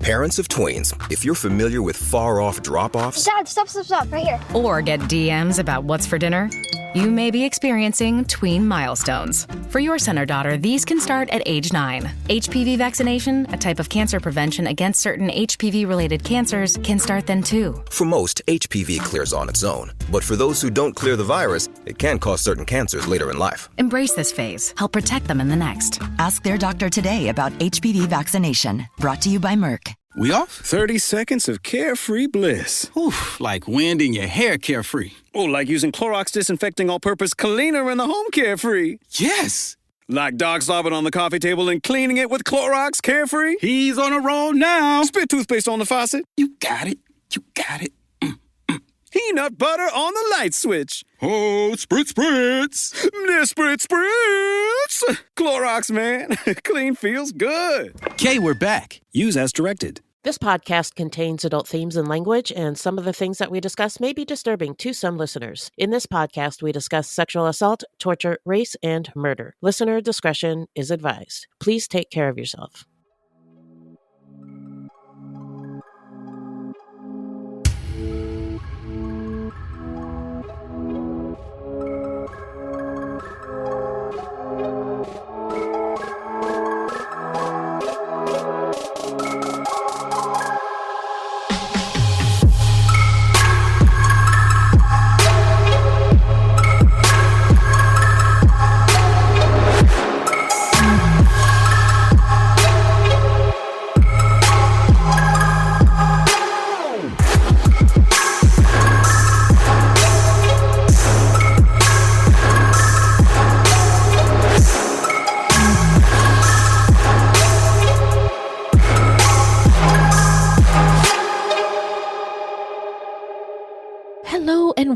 Parents of tweens, if you're familiar with far-off drop-offs... Dad, stop, right here. Or get DMs about what's for dinner, you may be experiencing tween milestones. For your son or daughter, these can start at age 9. HPV vaccination, a type of cancer prevention against certain HPV-related cancers, can start then too. For most, HPV clears on its own. But for those who don't clear the virus, it can cause certain cancers later in life. Embrace this phase. Help protect them in the next. Ask their doctor today about HPV vaccination. Brought to you by Merck. We off? 30 seconds of carefree bliss. Oof, like wind in your hair carefree. Oh, like using Clorox Disinfecting All-Purpose Cleaner in the home carefree. Yes. Like dog slobbing on the coffee table and cleaning it with Clorox Carefree. He's on a roll now. Spit toothpaste on the faucet. You got it. You got it. Peanut butter on the light switch. Oh, spritz, spritz. Spritz, spritz. Clorox, man. Clean feels good. Okay, we're back. Use as directed. This podcast contains adult themes and language, and some of the things that we discuss may be disturbing to some listeners. In this podcast, we discuss sexual assault, torture, race, and murder. Listener discretion is advised. Please take care of yourself.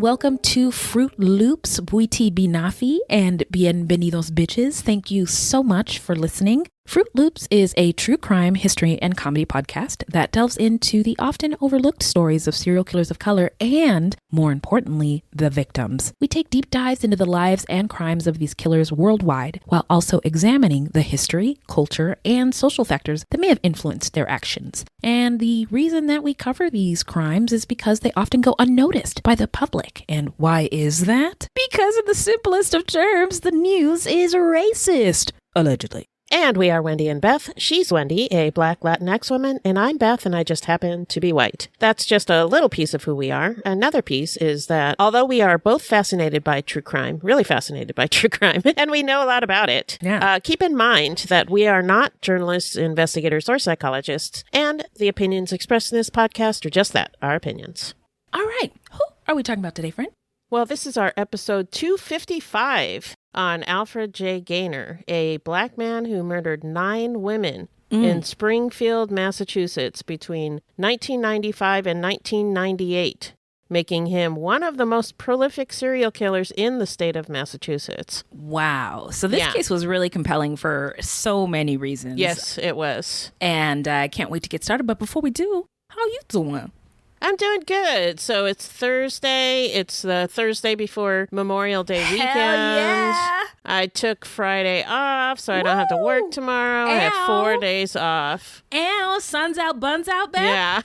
Welcome to Fruitloops, Buiti Binafi, and Bienvenidos Bitches. Thank you so much for listening. Fruitloops is a true crime, history, and comedy podcast that delves into the often overlooked stories of serial killers of color and, more importantly, the victims. We take deep dives into the lives and crimes of these killers worldwide, while also examining the history, culture, and social factors that may have influenced their actions. And the reason that we cover these crimes is because they often go unnoticed by the public. And why is that? Because in the simplest of terms, the news is racist. Allegedly. And we are Wendy and Beth. She's Wendy, a Black Latinx woman, and I'm Beth, and I just happen to be white. That's just a little piece of who we are. Another piece is that although we are both fascinated by true crime, really fascinated by true crime, and we know a lot about it, keep in mind that we are not journalists, investigators, or psychologists, and the opinions expressed in this podcast are just that, our opinions. All right. Who are we talking about today, friend? Well, this is our episode 255 on Alfred J Gaynor, a black man who murdered 9 women in Springfield, Massachusetts between 1995 and 1998, making him one of the most prolific serial killers in the state of Massachusetts. Wow. So this case was really compelling for so many reasons. Yes, it was. And I can't wait to get started. But before we do, how you doing? I'm doing good. So it's Thursday. It's the Thursday before Memorial Day weekend. Hell yeah. I took Friday off, so I don't have to work tomorrow. I have 4 days off. Ow, sun's out, buns out, Beth. Yeah.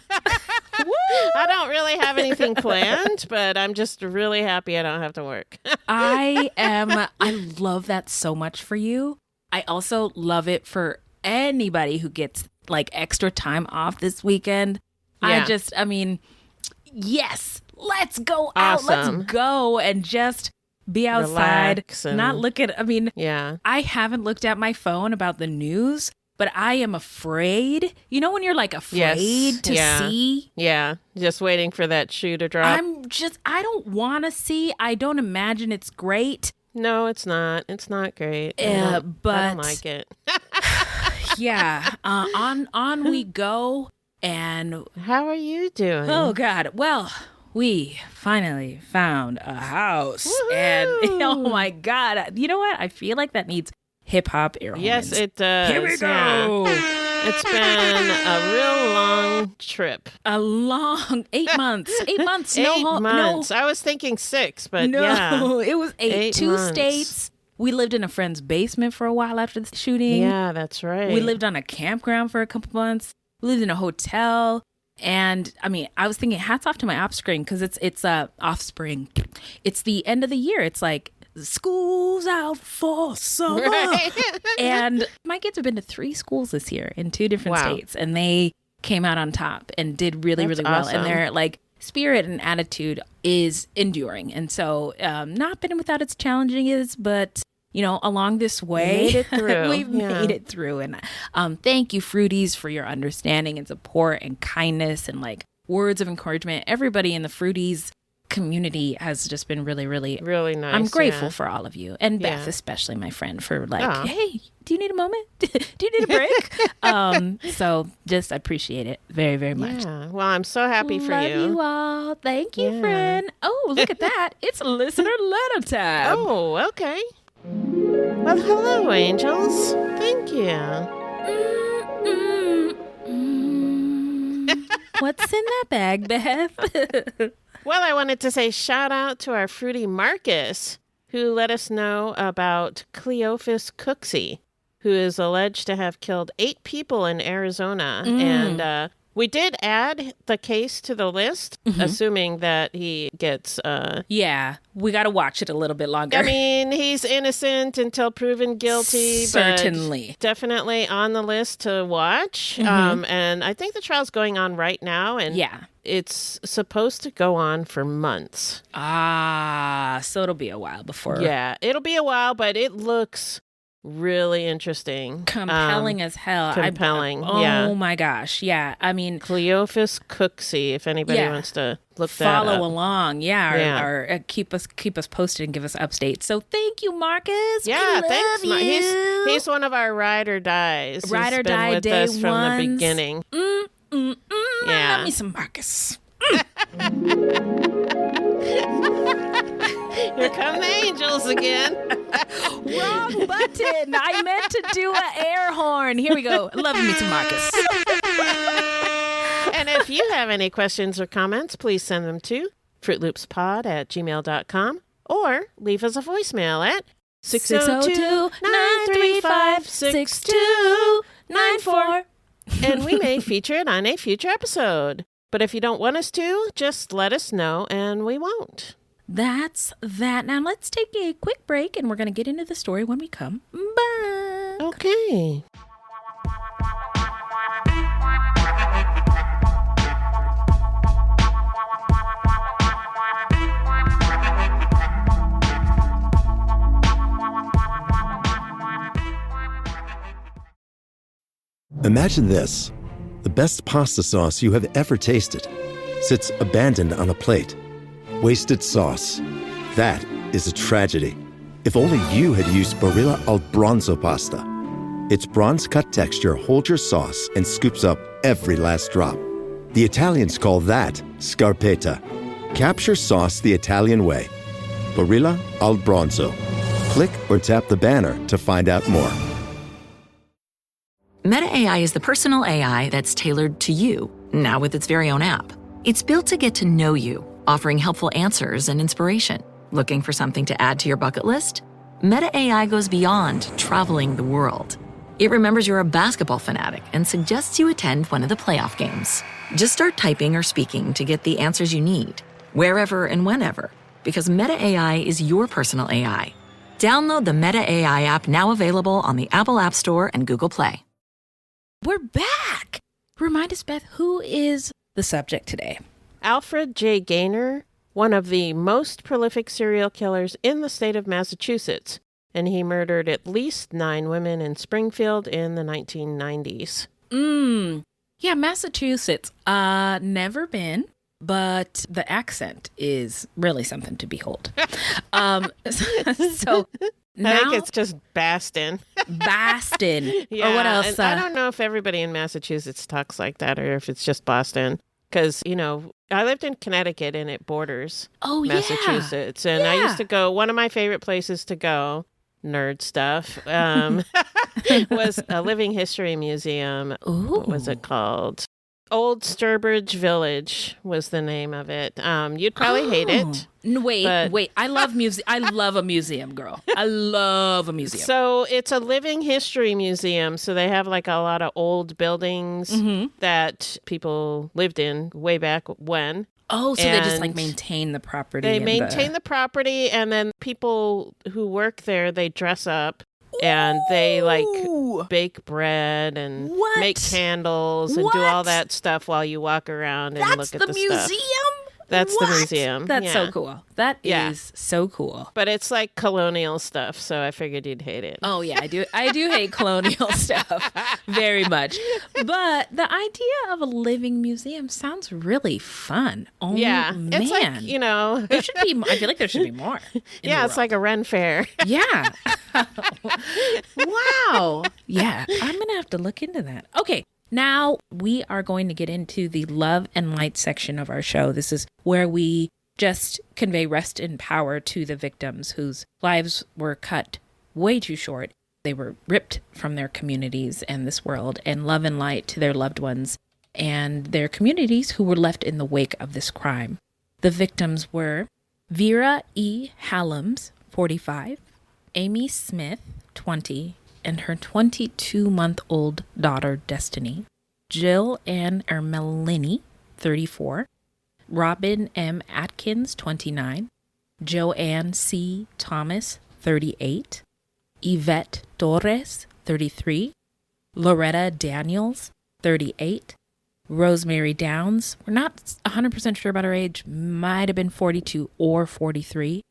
I don't really have anything planned, but I'm just really happy I don't have to work. I love that so much for you. I also love it for anybody who gets like extra time off this weekend. Yeah. Yes, let's go out. Awesome. Let's go and just be outside. Relax and, not look at, I haven't looked at my phone about the news, but I am afraid. You know when you're like afraid to see? Yeah, just waiting for that shoe to drop. I don't want to see. I don't imagine it's great. No, it's not. It's not great. But I don't like it. Yeah, on we go. And how are you doing? Oh, God. Well, we finally found a house. Woo-hoo! And oh, my God. You know what? I feel like that needs hip-hop air horns. Yes, it does. Here we go. It's been a real long trip. A long 8 months. 8 months. 8 months. No. I was thinking 6, but no, it was 8. 2 months. States. We lived in a friend's basement for a while after the shooting. Yeah, that's right. We lived on a campground for a couple months. We lived in a hotel. And I mean, I was thinking hats off to my offspring because it's offspring. It's the end of the year. It's like school's out for summer. Right. And my kids have been to 3 schools this year in 2 different states. And they came out on top and did really, really well. Awesome. And their like spirit and attitude is enduring. And so not been without its challenges, but you know, along this way, made it through. We've made it through. And thank you, Fruities, for your understanding and support and kindness and like words of encouragement. Everybody in the Fruities community has just been really, really, really nice. I'm grateful for all of you. And Beth, especially my friend, for like, hey, do you need a moment? Do you need a break? So just appreciate it very, very much. Yeah. Well, I'm so happy for Love you. you all. Thank you, friend. Oh, look at that. It's listener letter time. Oh, okay. Well, hello, angels. Thank you. What's in that bag, Beth? Well, I wanted to say shout out to our fruity Marcus, who let us know about Cleophas Cooksey, who is alleged to have killed 8 people in Arizona. And we did add the case to the list, assuming that he gets... yeah, we got to watch it a little bit longer. I mean, he's innocent until proven guilty. Certainly. But definitely on the list to watch. And I think the trial's going on right now. And it's supposed to go on for months. So it'll be a while before. Yeah, it'll be a while, but it looks... really interesting. Compelling as hell. Compelling, Oh my gosh. Yeah. I mean, Cleophas Cooksey, if anybody wants to look that up. Follow along. Or keep us posted and give us updates. So thank you, Marcus. Yeah, thanks. He's one of our ride or dies. Ride or die with day us from the beginning. Yeah. Love me some Marcus. Here come the angels again. Wrong button. I meant to do an air horn. Here we go. Love me to Marcus. And if you have any questions or comments, please send them to fruitloopspod@gmail.com or leave us a voicemail at 602-935-6294. And we may feature it on a future episode. But if you don't want us to, just let us know and we won't. That's that. Now let's take a quick break and we're going to get into the story when we come back. Okay. Imagine this. The best pasta sauce you have ever tasted sits abandoned on a plate. Wasted sauce. That is a tragedy. If only you had used Barilla al Bronzo pasta. Its bronze-cut texture holds your sauce and scoops up every last drop. The Italians call that scarpetta. Capture sauce the Italian way. Barilla al Bronzo. Click or tap the banner to find out more. Meta AI is the personal AI that's tailored to you, now with its very own app. It's built to get to know you, offering helpful answers and inspiration. Looking for something to add to your bucket list? Meta AI goes beyond traveling the world. It remembers you're a basketball fanatic and suggests you attend one of the playoff games. Just start typing or speaking to get the answers you need, wherever and whenever, because Meta AI is your personal AI. Download the Meta AI app, now available on the Apple App Store and Google Play. We're back. Remind us, Beth, who is the subject today? Alfred J Gaynor, one of the most prolific serial killers in the state of Massachusetts, and he murdered at least 9 women in Springfield in the 1990s. Yeah, Massachusetts. Never been, but the accent is really something to behold. So now, I think it's just Baston. Baston. Yeah, or what else? I don't know if everybody in Massachusetts talks like that or if it's just Boston. Because, you know, I lived in Connecticut and it borders Massachusetts. And I used to go, one of my favorite places to go, nerd stuff, was a living history museum. Ooh. What was it called? Old Sturbridge Village was the name of it. You'd probably hate it. Wait. I love I love a museum, girl. I love a museum. So it's a living history museum. So they have like a lot of old buildings that people lived in way back when. Oh, so they just like maintain the property. They maintain the property, and then people who work there, they dress up. And they like bake bread and make candles and do all that stuff while you walk around and look at the museum? stuff. That's the museum. That's so cool. That is so cool. But it's like colonial stuff, so I figured you'd hate it. Oh yeah, I do hate colonial stuff very much. But the idea of a living museum sounds really fun. Oh man. It's like, there should be I feel like there should be more. It's like a Ren Fair. Yeah. Wow. Yeah, I'm going to have to look into that. Okay. Now we are going to get into the love and light section of our show. This is where we just convey rest and power to the victims whose lives were cut way too short. They were ripped from their communities and this world, and love and light to their loved ones and their communities who were left in the wake of this crime. The victims were Vera E. Hallams, 45, Amy Smith, 20, and her 22-month-old daughter, Destiny, Jill Ann Ermelini, 34, Robin M. Atkins, 29, Joanne C. Thomas, 38, Yvette Torres, 33, Loretta Daniels, 38, Rosemary Downs, we're not 100% sure about her age, might have been 42 or 43,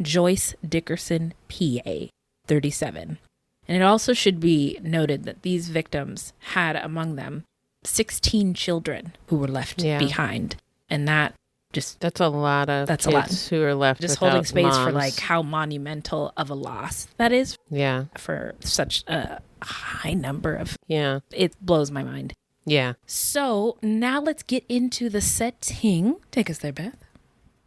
Joyce Dickerson, P.A., 37. And it also should be noted that these victims had among them 16 children who were left behind. And that's a lot of kids who are left just holding space moms. For like how monumental of a loss that is. Yeah. For such a high number of. Yeah. It blows my mind. Yeah. So now let's get into the setting. Take us there, Beth.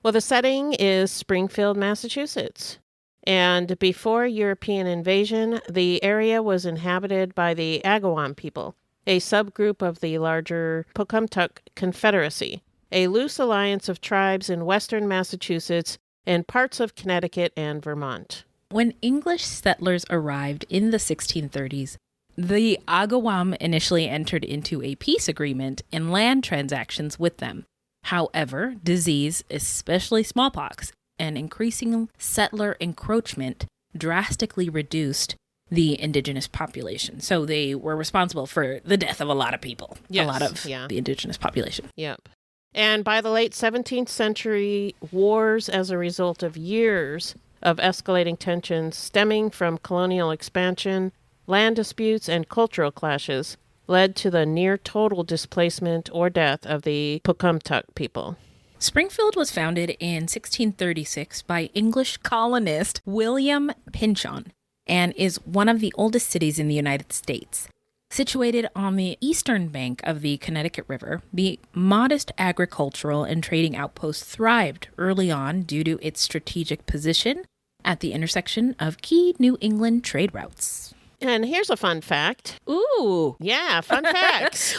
Well, the setting is Springfield, Massachusetts. And before European invasion, the area was inhabited by the Agawam people, a subgroup of the larger Pocumtuck Confederacy, a loose alliance of tribes in western Massachusetts and parts of Connecticut and Vermont. When English settlers arrived in the 1630s, the Agawam initially entered into a peace agreement and land transactions with them. However, disease, especially smallpox, and increasing settler encroachment drastically reduced the indigenous population. So they were responsible for the death of a lot of people, a lot of the indigenous population. Yep. And by the late 17th century, wars as a result of years of escalating tensions stemming from colonial expansion, land disputes, and cultural clashes led to the near total displacement or death of the Pocumtuck people. Springfield was founded in 1636 by English colonist William Pynchon and is one of the oldest cities in the United States. Situated on the eastern bank of the Connecticut River, the modest agricultural and trading outpost thrived early on due to its strategic position at the intersection of key New England trade routes. And here's a fun fact. Ooh. Yeah, fun facts.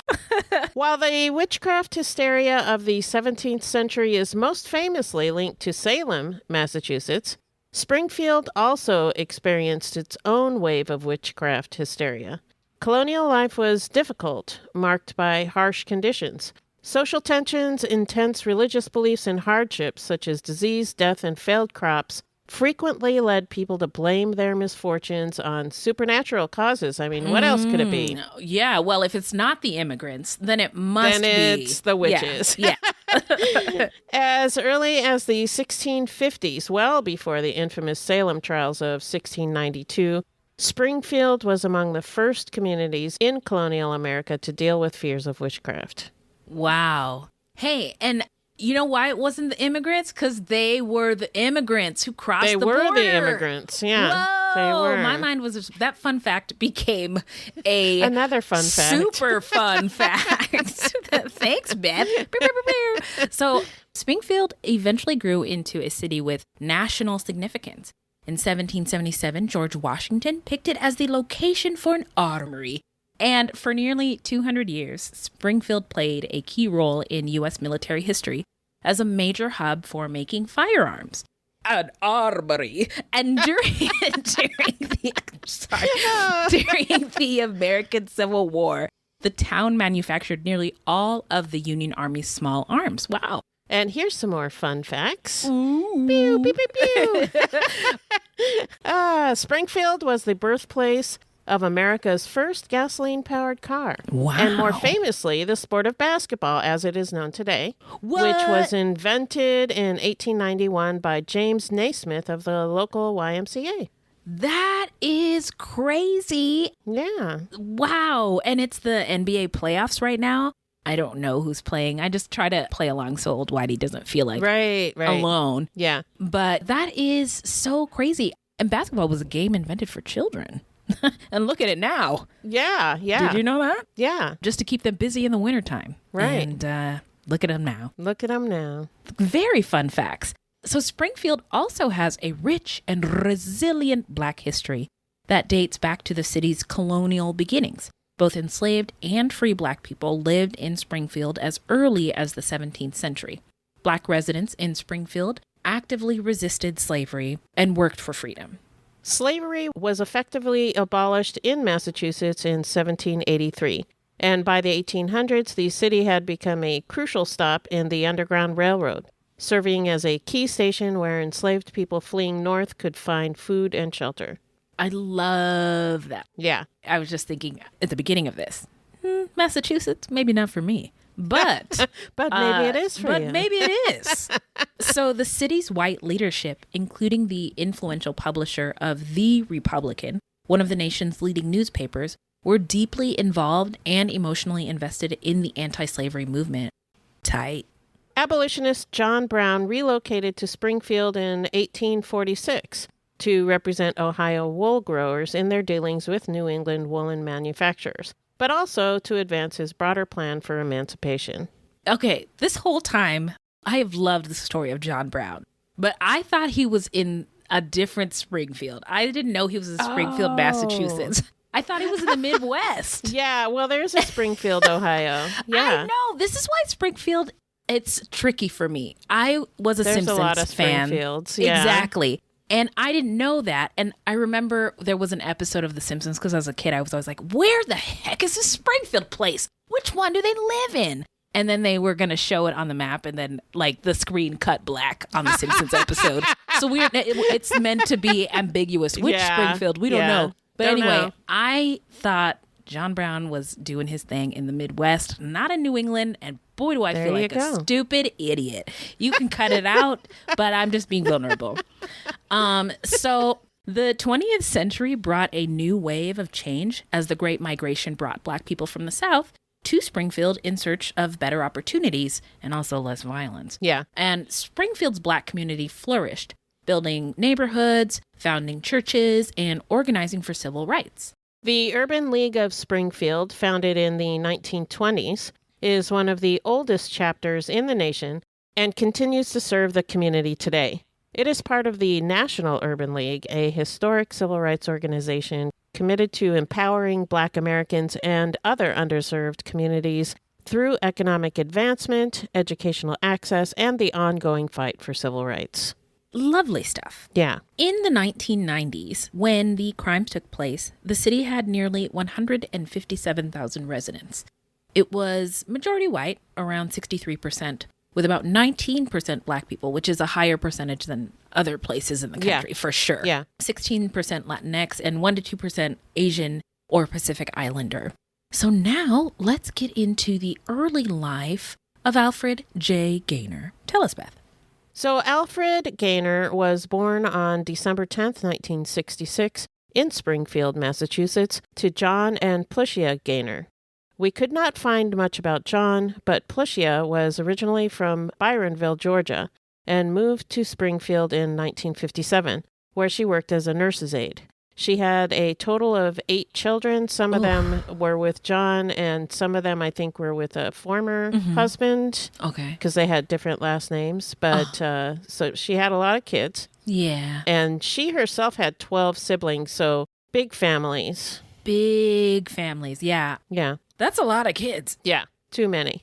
While the witchcraft hysteria of the 17th century is most famously linked to Salem, Massachusetts, Springfield also experienced its own wave of witchcraft hysteria. Colonial life was difficult, marked by harsh conditions. Social tensions, intense religious beliefs, and hardships such as disease, death, and failed crops frequently led people to blame their misfortunes on supernatural causes. I mean, what else could it be? Yeah, well, if it's not the immigrants, then it must be. Then it's the witches. Yeah. As early as the 1650s, well before the infamous Salem trials of 1692, Springfield was among the first communities in colonial America to deal with fears of witchcraft. Wow. Hey, and you know why it wasn't the immigrants? Because they were the immigrants who crossed the border. They were the immigrants, yeah. Whoa. They were. My mind was, that fun fact became another fun fact. Super fun fact. Thanks, Beth. So Springfield eventually grew into a city with national significance. In 1777, George Washington picked it as the location for an armory, And for nearly 200 years, Springfield played a key role in U.S. military history as a major hub for making firearms. An armory. And during the American Civil War, the town manufactured nearly all of the Union Army's small arms. Wow. And here's some more fun facts. Ooh. Pew, pew, pew, pew. Springfield was the birthplace of America's first gasoline-powered car. Wow. And more famously, the sport of basketball as it is known today, What? which was invented in 1891 by James Naismith of the local YMCA. That is crazy. Yeah. Wow. And it's the NBA playoffs right now. I don't know who's playing. I just try to play along so old Whitey doesn't feel like Right. alone. Yeah. But that is so crazy. And basketball was a game invented for children. And look at it now. Yeah. Did you know that? Yeah. Just to keep them busy in the wintertime. Right. And look at them now. Look at them now. Very fun facts. So Springfield also has a rich and resilient Black history that dates back to the city's colonial beginnings. Both enslaved and free Black people lived in Springfield as early as the 17th century. Black residents in Springfield actively resisted slavery and worked for freedom. Slavery was effectively abolished in Massachusetts in 1783. And by the 1800s, the city had become a crucial stop in the Underground Railroad, serving as a key station where enslaved people fleeing north could find food and shelter. I love that. Yeah. I was just thinking at the beginning of this, Massachusetts, maybe not for me. But But maybe it is for you. But maybe it is. So the city's white leadership, including the influential publisher of The Republican, one of the nation's leading newspapers, were deeply involved and emotionally invested in the anti-slavery movement. Tight. Abolitionist John Brown relocated to Springfield in 1846 to represent Ohio wool growers in their dealings with New England woolen manufacturers, but also to advance his broader plan for emancipation. Okay, this whole time, I have loved the story of John Brown, but I thought he was in a different Springfield. I didn't know he was in Springfield, Massachusetts. I thought he was in the Midwest. Yeah, well, there's a Springfield, Ohio. Yeah. I know. This is why Springfield, it's tricky for me. I was a There's Simpsons a lot of fan. Springfields. Yeah. Exactly. And I didn't know that. And I remember there was an episode of The Simpsons because as a kid, I was always like, where the heck is this Springfield place? Which one do they live in? And then they were going to show it on the map and then like the screen cut black on the Simpsons episode. So it's meant to be ambiguous. Which Springfield? We don't know. But anyway, I thought John Brown was doing his thing in the Midwest, not in New England. And boy, do I feel like a stupid idiot. You can cut it out, but I'm just being vulnerable. So the 20th century brought a new wave of change as the Great Migration brought Black people from the South to Springfield in search of better opportunities and also less violence. Yeah. And Springfield's Black community flourished, building neighborhoods, founding churches, and organizing for civil rights. The Urban League of Springfield, founded in the 1920s, is one of the oldest chapters in the nation and continues to serve the community today. It is part of the National Urban League, a historic civil rights organization committed to empowering Black Americans and other underserved communities through economic advancement, educational access, and the ongoing fight for civil rights. Lovely stuff. Yeah. In the 1990s, when the crimes took place, the city had nearly 157,000 residents. It was majority white, around 63%, with about 19% Black people, which is a higher percentage than other places in the country, for sure. Yeah. 16% Latinx and 1% to 2% Asian or Pacific Islander. So now let's get into the early life of Alfred J Gaynor. Tell us, Beth. So Alfred Gaynor was born on December 10th, 1966, in Springfield, Massachusetts, to John and Plushia Gaynor. We could not find much about John, but Plushia was originally from Byronville, Georgia, and moved to Springfield in 1957, where she worked as a nurse's aide. She had a total of 8 children. Some of them were with John, and some of them, I think, were with a former husband. Okay. Because they had different last names. But so she had a lot of kids. Yeah. And she herself had 12 siblings, so big families. big families. Yeah. Yeah. That's a lot of kids. Yeah. Too many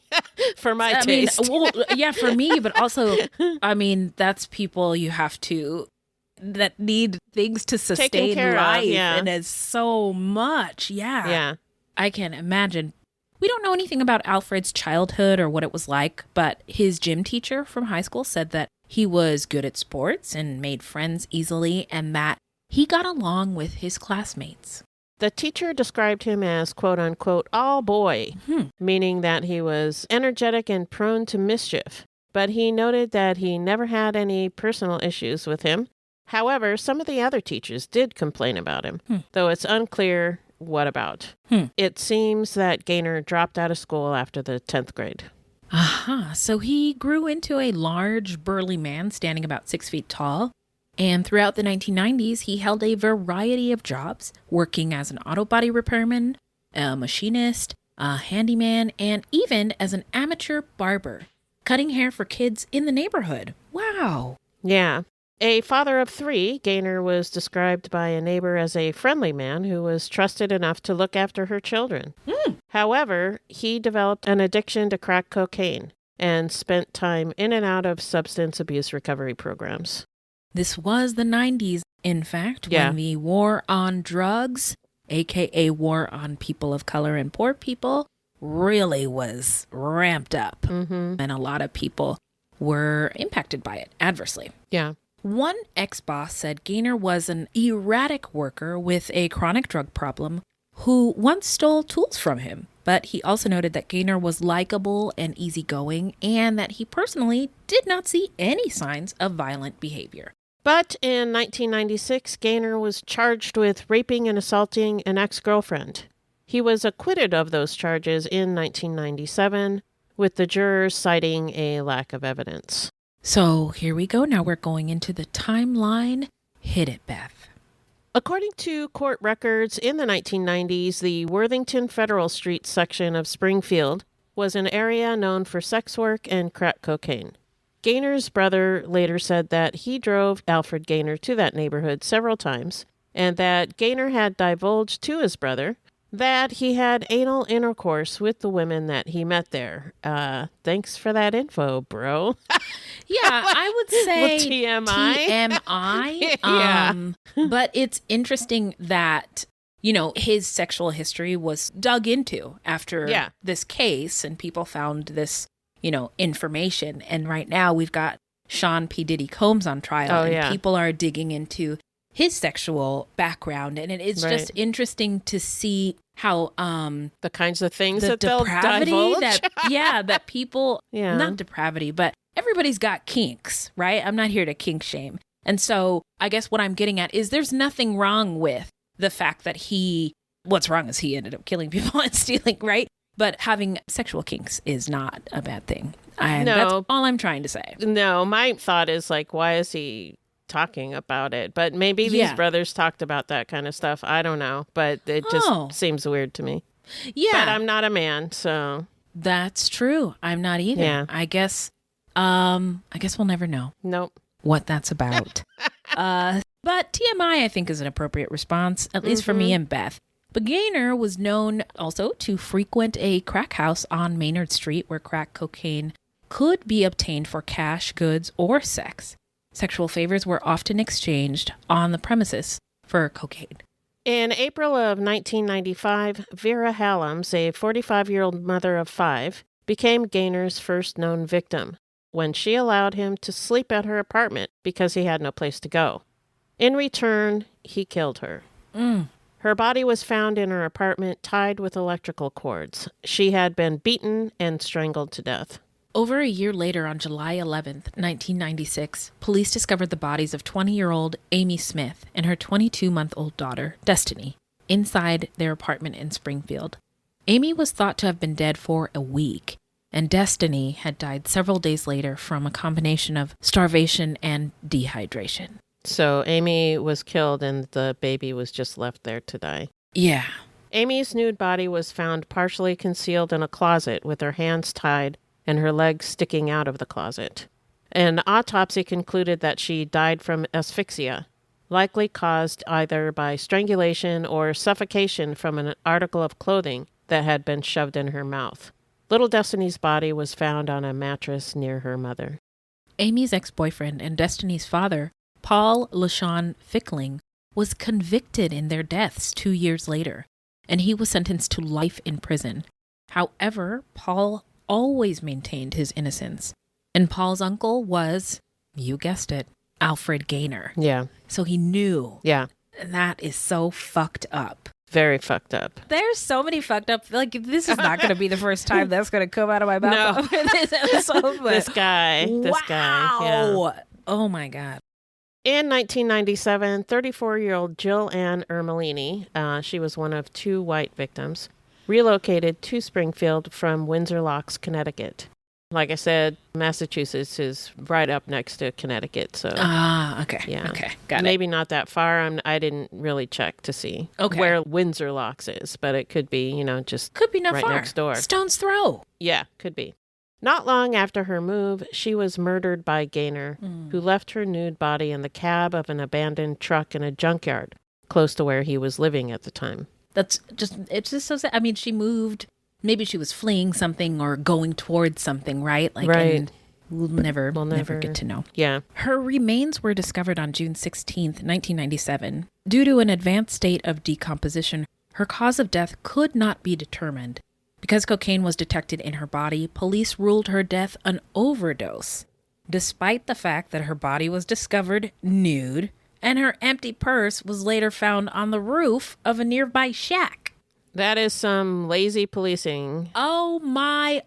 for my taste. Yeah, for me, but also, I mean, that's people you have to, that need things to sustain life. Yeah. And it's so much. Yeah. Yeah. I can imagine. We don't know anything about Alfred's childhood or what it was like, but his gym teacher from high school said that he was good at sports and made friends easily and that he got along with his classmates. The teacher described him as, quote unquote, all boy, meaning that he was energetic and prone to mischief. But he noted that he never had any personal issues with him. However, some of the other teachers did complain about him, though it's unclear what about. It seems that Gaynor dropped out of school after the 10th grade. So he grew into a large, burly man standing about 6 feet tall. And throughout the 1990s, he held a variety of jobs, working as an auto body repairman, a machinist, a handyman, and even as an amateur barber, cutting hair for kids in the neighborhood. Wow. Yeah. A father of 3, Gaynor was described by a neighbor as a friendly man who was trusted enough to look after her children. However, he developed an addiction to crack cocaine and spent time in and out of substance abuse recovery programs. This was the 90s, in fact, when the war on drugs, aka war on people of color and poor people, really was ramped up. And a lot of people were impacted by it adversely. Yeah. One ex-boss said Gaynor was an erratic worker with a chronic drug problem who once stole tools from him. But he also noted that Gaynor was likable and easygoing and that he personally did not see any signs of violent behavior. But in 1996, Gaynor was charged with raping and assaulting an ex-girlfriend. He was acquitted of those charges in 1997, with the jurors citing a lack of evidence. So here we go. Now we're going into the timeline. Hit it, Beth. According to court records, in the 1990s, the Worthington Federal Street section of Springfield was an area known for sex work and crack cocaine. Gaynor's brother later said that he drove Alfred Gaynor to that neighborhood several times, and that Gaynor had divulged to his brother that he had anal intercourse with the women that he met there. Thanks for that info, bro. Yeah, I would say TMI. TMI. But it's interesting that, you know, his sexual history was dug into after this case, and people found this, you know, information. And right now we've got Sean P. Diddy Combs on trial, and people are digging into his sexual background. And it is just interesting to see how the kinds of things the that they'll divulge. that people, not depravity, but everybody's got kinks, right? I'm not here to kink shame. And so I guess what I'm getting at is there's nothing wrong with the fact that what's wrong is he ended up killing people and stealing, right? But having sexual kinks is not a bad thing. That's all I'm trying to say. No, my thought is like, why is he talking about it? But maybe these brothers talked about that kind of stuff. I don't know, but it just seems weird to me. Yeah. But I'm not a man, so. That's true. I'm not either. Yeah. I guess we'll never know. Nope. What that's about. But TMI, I think, is an appropriate response, at least for me and Beth. But Gaynor was known also to frequent a crack house on Maynard Street where crack cocaine could be obtained for cash, goods, or sex. Sexual favors were often exchanged on the premises for cocaine. In April of 1995, Vera Hallams, a 45-year-old mother of 5, became Gaynor's first known victim when she allowed him to sleep at her apartment because he had no place to go. In return, he killed her. Her body was found in her apartment tied with electrical cords. She had been beaten and strangled to death. Over a year later, on July 11th, 1996, police discovered the bodies of 20-year-old Amy Smith and her 22-month-old daughter, Destiny, inside their apartment in Springfield. Amy was thought to have been dead for a week, and Destiny had died several days later from a combination of starvation and dehydration. So Amy was killed and the baby was just left there to die. Yeah. Amy's nude body was found partially concealed in a closet with her hands tied and her legs sticking out of the closet. An autopsy concluded that she died from asphyxia. likely caused either by strangulation or suffocation from an article of clothing that had been shoved in her mouth. Little Destiny's body was found on a mattress near her mother. Amy's ex-boyfriend and Destiny's father, Paul LaShawn Fickling, was convicted in their deaths 2 years later, and he was sentenced to life in prison. However, Paul always maintained his innocence, and Paul's uncle was, you guessed it, Alfred Gaynor. Yeah. So he knew. Yeah. That is so fucked up. Very fucked up. There's so many fucked up. Like, this is not going to be the first time that's going to come out of my mouth. No. This episode, but This guy. Yeah. Oh my God. In 1997, 34-year-old Jill Ann Ermelini, she was one of 2 white victims, relocated to Springfield from Windsor Locks, Connecticut. Like I said, Massachusetts is right up next to Connecticut, so okay. yeah, Okay, got it. Maybe not that far. I didn't really check to see where Windsor Locks is, but it could be, just Could be not right far. next door. Stone's throw. Yeah, could be. Not long after her move, she was murdered by Gaynor, who left her nude body in the cab of an abandoned truck in a junkyard, close to where he was living at the time. It's just so sad. I mean, she moved. Maybe she was fleeing something or going towards something, right? Like, right. And we'll never get to know. Yeah. Her remains were discovered on June 16th, 1997. Due to an advanced state of decomposition, her cause of death could not be determined. Because cocaine was detected in her body, police ruled her death an overdose, despite the fact that her body was discovered nude and her empty purse was later found on the roof of a nearby shack. That is some lazy policing. Oh my,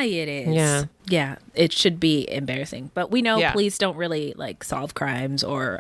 it is. Yeah. Yeah, it should be embarrassing. But we know Yeah. police don't really solve crimes or,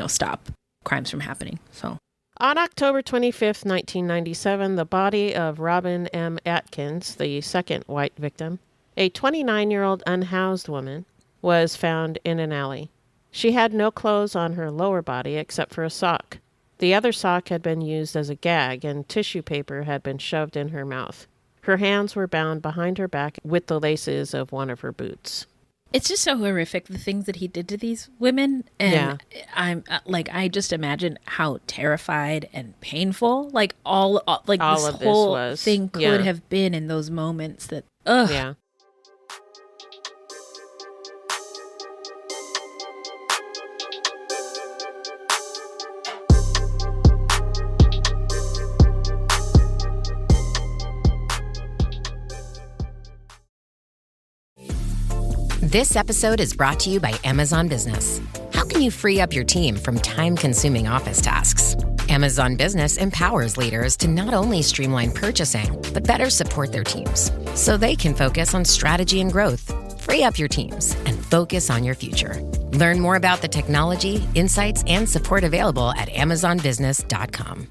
stop crimes from happening. So On October 25th, 1997, the body of Robin M. Atkins, the second white victim, a 29-year-old unhoused woman, was found in an alley. She had no clothes on her lower body except for a sock. The other sock had been used as a gag, and tissue paper had been shoved in her mouth. Her hands were bound behind her back with the laces of one of her boots. it's just so horrific, the things that he did to these women. And I just imagine how terrified and painful, all of this whole was. thing could have been in those moments that, ugh. Yeah. This episode is brought to you by Amazon Business. How can you free up your team from time-consuming office tasks? Amazon Business empowers leaders to not only streamline purchasing, but better support their teams so they can focus on strategy and growth. Free up your teams and focus on your future. Learn more about the technology, insights, and support available at amazonbusiness.com.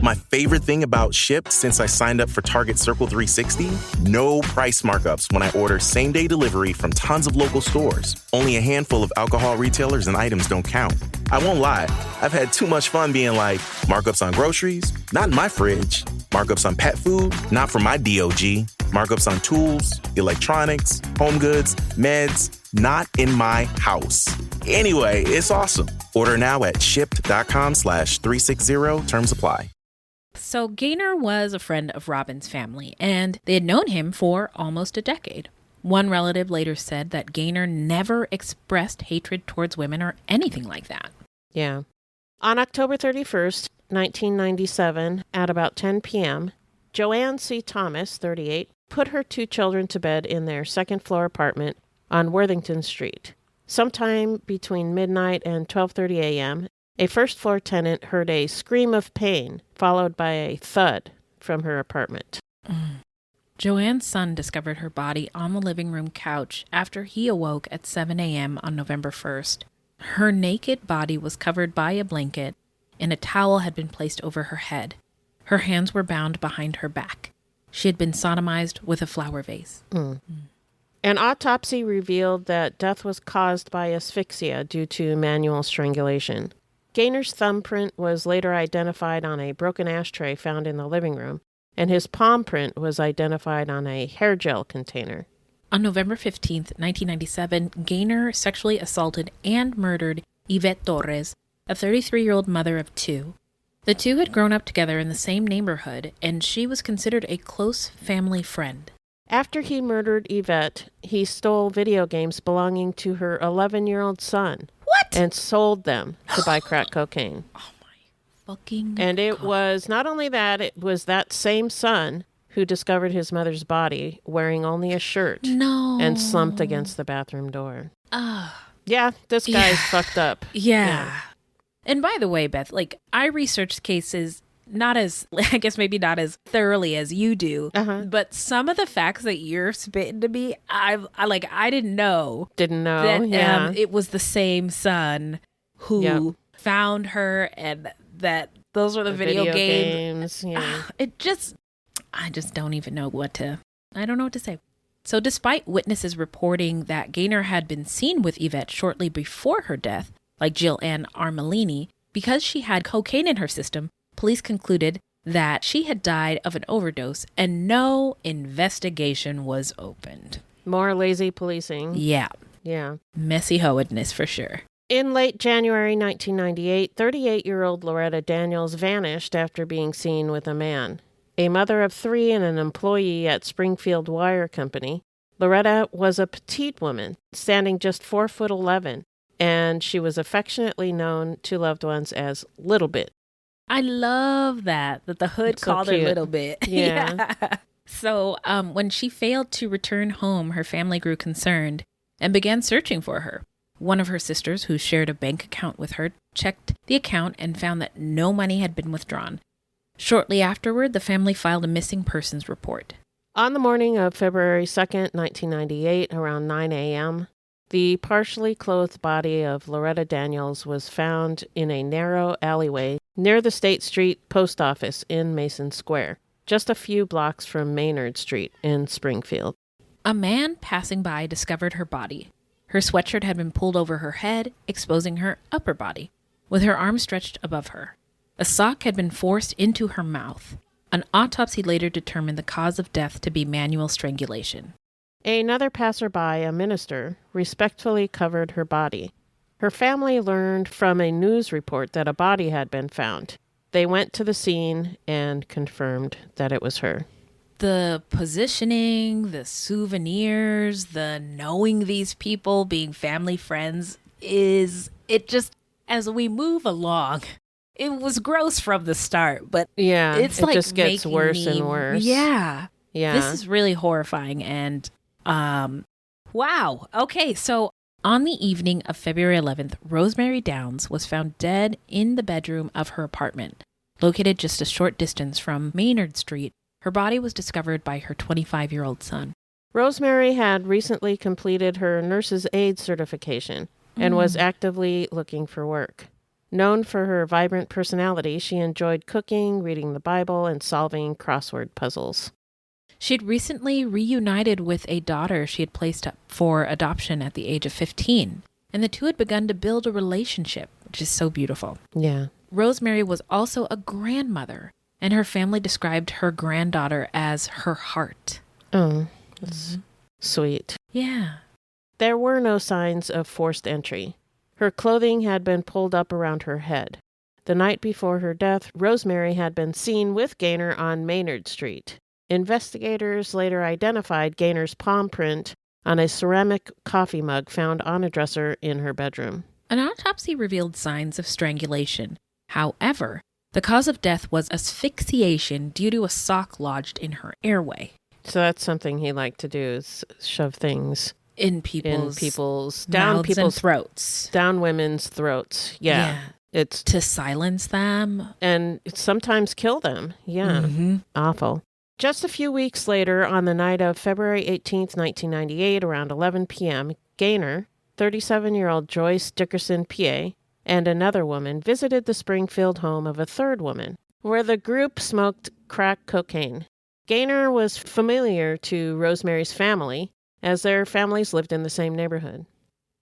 My favorite thing about Shipt since I signed up for Target Circle 360? No price markups when I order same-day delivery from tons of local stores. Only a handful of alcohol retailers and items don't count. I won't lie, I've had too much fun being like, markups on groceries? Not in my fridge. Markups on pet food? Not for my DOG. Markups on tools, electronics, home goods, meds? Not in my house. Anyway, it's awesome. Order now at shipt.com/360. Terms apply. So Gaynor was a friend of Robin's family, and they had known him for almost a decade. One relative later said that Gaynor never expressed hatred towards women or anything like that. Yeah. On October 31st, 1997, at about 10 p.m., Joanne C. Thomas, 38, put her 2 children to bed in their second-floor apartment on Worthington Street. Sometime between midnight and 12:30 a.m., a first-floor tenant heard a scream of pain, followed by a thud from her apartment. Joanne's son discovered her body on the living room couch after he awoke at 7 a.m. on November 1st. Her naked body was covered by a blanket, and a towel had been placed over her head. Her hands were bound behind her back. She had been sodomized with a flower vase. An autopsy revealed that death was caused by asphyxia due to manual strangulation. Gaynor's thumbprint was later identified on a broken ashtray found in the living room, and his palm print was identified on a hair gel container. On November 15th, 1997, Gaynor sexually assaulted and murdered Yvette Torres, a 33-year-old mother of 2. The two had grown up together in the same neighborhood, and she was considered a close family friend. After he murdered Yvette, he stole video games belonging to her 11-year-old son. What? And sold them to buy crack cocaine. Oh my fucking And it God. was not only that, it was that same son who discovered his mother's body wearing only a shirt and slumped against the bathroom door. Yeah, this guy's fucked up. Yeah. And by the way, Beth, like, I researched cases not as, I guess maybe not as thoroughly as you do, but some of the facts that you're spitting to me, I didn't know. That it was the same son who found her, and that those were the video games. Yeah. I just don't even know I don't know what to say. So despite witnesses reporting that Gaynor had been seen with Yvette shortly before her death, like Jill Ann Armelini, because she had cocaine in her system, police concluded that she had died of an overdose and no investigation was opened. More lazy policing. Yeah. Yeah. Messy hoedness for sure. In late January 1998, 38-year-old Loretta Daniels vanished after being seen with a man. A mother of 3 and an employee at Springfield Wire Company, Loretta was a petite woman, standing just 4'11", and she was affectionately known to loved ones as Little Bit. I love that the hood called her Little Bit. Yeah. So when she failed to return home, her family grew concerned and began searching for her. One of her sisters, who shared a bank account with her, checked the account and found that no money had been withdrawn. Shortly afterward, the family filed a missing persons report. On the morning of February 2nd, 1998, around 9 a.m., the partially clothed body of Loretta Daniels was found in a narrow alleyway near the State Street Post Office in Mason Square, just a few blocks from Maynard Street in Springfield. A man passing by discovered her body. Her sweatshirt had been pulled over her head, exposing her upper body, with her arms stretched above her. A sock had been forced into her mouth. An autopsy later determined the cause of death to be manual strangulation. Another passerby, a minister, respectfully covered her body. Her family learned from a news report that a body had been found. They went to the scene and confirmed that it was her. The positioning, the souvenirs, the knowing these people, being family friends, as we move along, it was gross from the start, but it just gets worse and worse. Yeah. This is really horrifying. And wow. Okay, so on the evening of February 11th, Rosemary Downs was found dead in the bedroom of her apartment, located just a short distance from Maynard Street. Her body was discovered by her 25-year-old son. Rosemary had recently completed her nurse's aide certification and was actively looking for work. Known for her vibrant personality, she enjoyed cooking, reading the Bible, and solving crossword puzzles. She had recently reunited with a daughter she had placed up for adoption at the age of 15, and the two had begun to build a relationship, which is so beautiful. Yeah. Rosemary was also a grandmother, and her family described her granddaughter as her heart. Oh, that's sweet. Yeah. There were no signs of forced entry. Her clothing had been pulled up around her head. The night before her death, Rosemary had been seen with Gaynor on Maynard Street. Investigators later identified Gaynor's palm print on a ceramic coffee mug found on a dresser in her bedroom. An autopsy revealed signs of strangulation. However, the cause of death was asphyxiation due to a sock lodged in her airway. So that's something he liked to do, is shove things in people's down people's throats, down women's throats. Yeah. It's to silence them and sometimes kill them. Yeah. Awful. Just a few weeks later, on the night of February 18th, 1998, around 11 p.m., Gaynor, 37-year-old Joyce Dickerson, PA, and another woman visited the Springfield home of a third woman, where the group smoked crack cocaine. Gaynor was familiar to Rosemary's family, as their families lived in the same neighborhood.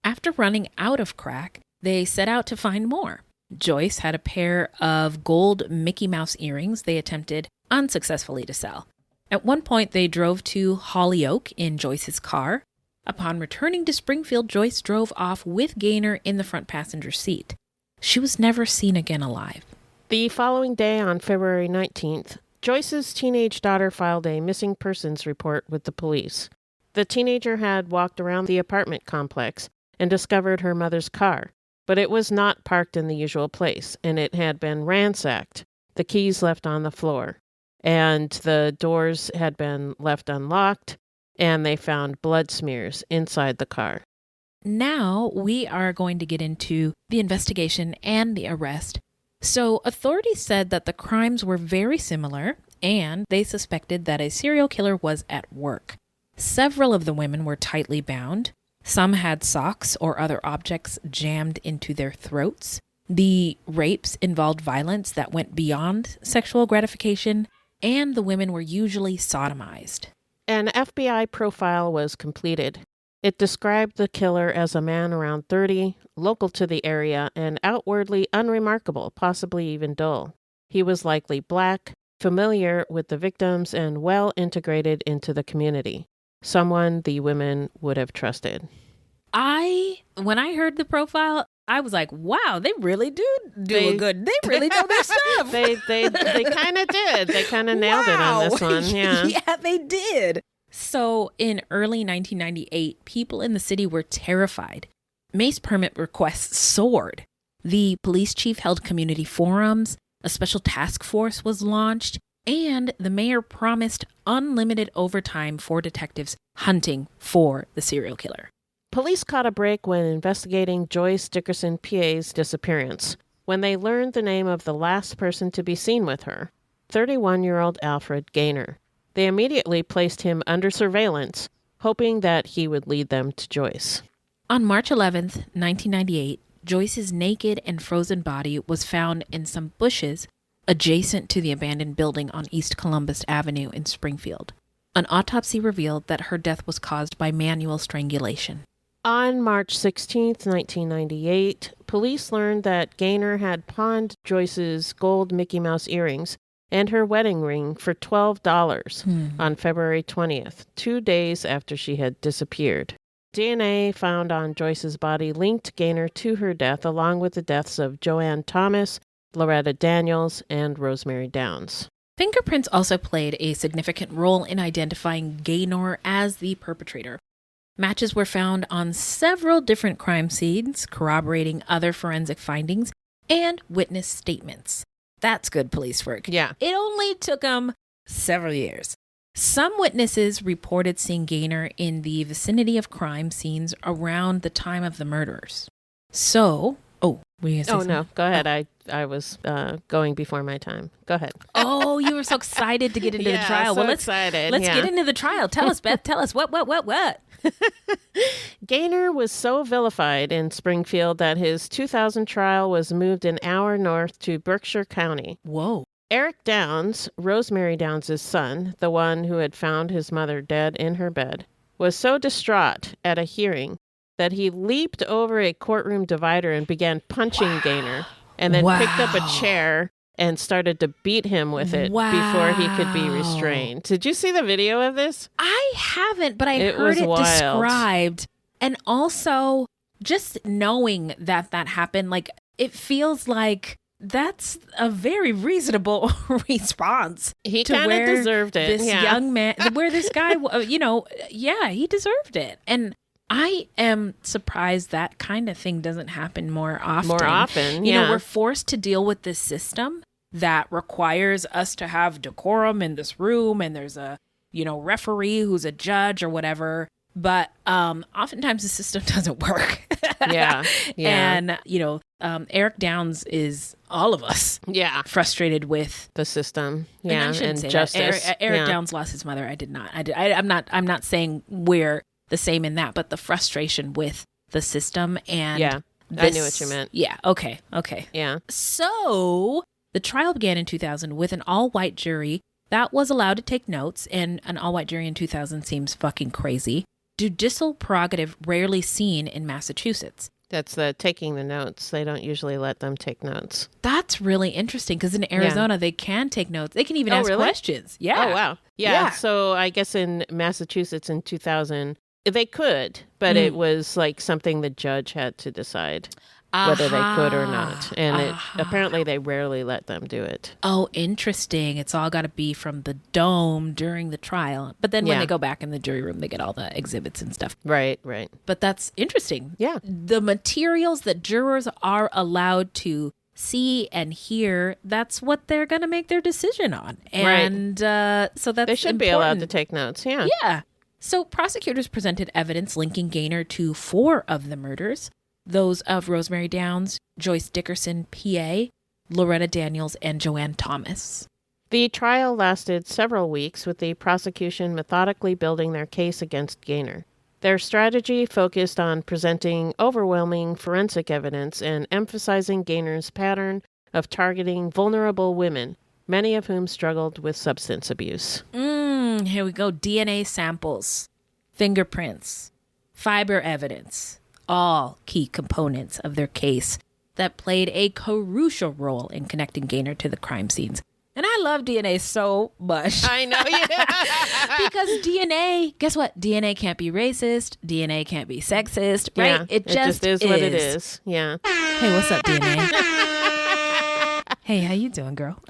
After running out of crack, they set out to find more. Joyce had a pair of gold Mickey Mouse earrings they attempted unsuccessfully to sell. At one point, they drove to Holyoke in Joyce's car. Upon returning to Springfield, Joyce drove off with Gaynor in the front passenger seat. She was never seen again alive. The following day, on February 19th, Joyce's teenage daughter filed a missing persons report with the police. The teenager had walked around the apartment complex and discovered her mother's car, but it was not parked in the usual place, and it had been ransacked, the keys left on the floor, and the doors had been left unlocked, and they found blood smears inside the car. Now we are going to get into the investigation and the arrest. So authorities said that the crimes were very similar, and they suspected that a serial killer was at work. Several of the women were tightly bound. Some had socks or other objects jammed into their throats. The rapes involved violence that went beyond sexual gratification, and the women were usually sodomized. An FBI profile was completed. It described the killer as a man around 30, local to the area, and outwardly unremarkable, possibly even dull. He was likely black, familiar with the victims, and well integrated into the community. Someone the women would have trusted. When I heard the profile, I was like, wow, they really do a good. They really know their stuff. They kind of did. They kind of nailed it on this one. Yeah. Yeah, they did. So in early 1998, people in the city were terrified. Mace permit requests soared. The police chief held community forums, a special task force was launched, and the mayor promised unlimited overtime for detectives hunting for the serial killer. Police caught a break when investigating Joyce Dickerson PA's disappearance, when they learned the name of the last person to be seen with her, 31-year-old Alfred Gaynor. They immediately placed him under surveillance, hoping that he would lead them to Joyce. On March 11th, 1998, Joyce's naked and frozen body was found in some bushes adjacent to the abandoned building on East Columbus Avenue in Springfield. An autopsy revealed that her death was caused by manual strangulation. On March 16th, 1998, police learned that Gaynor had pawned Joyce's gold Mickey Mouse earrings and her wedding ring for $12 on February 20th, 2 days after she had disappeared. DNA found on Joyce's body linked Gaynor to her death, along with the deaths of Joanne Thomas, Loretta Daniels, and Rosemary Downs. Fingerprints also played a significant role in identifying Gaynor as the perpetrator. Matches were found on several different crime scenes, corroborating other forensic findings and witness statements. That's good police work. Yeah. It only took them several years. Some witnesses reported seeing Gaynor in the vicinity of crime scenes around the time of the murders. So, were you going to say something? No, go ahead. I was going before my time. Go ahead. Oh, you were so excited to get into the trial. So excited. Let's get into the trial. Tell us, Beth. Tell us what? Gaynor was so vilified in Springfield that his 2000 trial was moved an hour north to Berkshire County. Whoa. Eric Downs, Rosemary Downs' son, the one who had found his mother dead in her bed, was so distraught at a hearing that he leaped over a courtroom divider and began punching Gaynor, and then picked up a chair and started to beat him with it before he could be restrained. Did you see the video of this? I haven't, but I heard it described. And also, just knowing that happened, like, it feels like that's a very reasonable response. He kind of deserved it. This young man, where this guy, he deserved it. And I am surprised that kind of thing doesn't happen more often. You know, we're forced to deal with this system that requires us to have decorum in this room, and there's a, referee who's a judge or whatever. But oftentimes the system doesn't work. Yeah. And, Eric Downs is all of us. Yeah. Frustrated with the system. Yeah. And I shouldn't say justice. That. Eric Downs lost his mother. I did not. I'm not saying we're the same in that, but the frustration with the system and I knew what you meant. Yeah. Okay. Yeah. So the trial began in 2000 with an all-white jury that was allowed to take notes, and an all-white jury in 2000 seems fucking crazy. Judicial prerogative rarely seen in Massachusetts. That's the taking the notes. They don't usually let them take notes. That's really interesting, because in Arizona, they can take notes. They can even ask questions. Yeah. Oh, wow. Yeah. So I guess in Massachusetts in 2000, They could, but it was like something the judge had to decide whether they could or not. And apparently they rarely let them do it. Oh, interesting. It's all got to be from the dome during the trial. But then when they go back in the jury room, they get all the exhibits and stuff. Right, right. But that's interesting. Yeah. The materials that jurors are allowed to see and hear, that's what they're going to make their decision on. And so that's They should be allowed to take notes, yeah. Yeah. So prosecutors presented evidence linking Gaynor to 4 of the murders. Those of Rosemary Downs, Joyce Dickerson, P.A., Loretta Daniels, and Joanne Thomas. The trial lasted several weeks, with the prosecution methodically building their case against Gaynor. Their strategy focused on presenting overwhelming forensic evidence and emphasizing Gaynor's pattern of targeting vulnerable women, many of whom struggled with substance abuse. Here we go. DNA samples, fingerprints, fiber evidence. All key components of their case that played a crucial role in connecting Gaynor to the crime scenes. And I love DNA so much. I know, because DNA, guess what? DNA can't be racist. DNA can't be sexist, right? Yeah, it just is what it is. Yeah. Hey, what's up, DNA? Hey, how you doing, girl?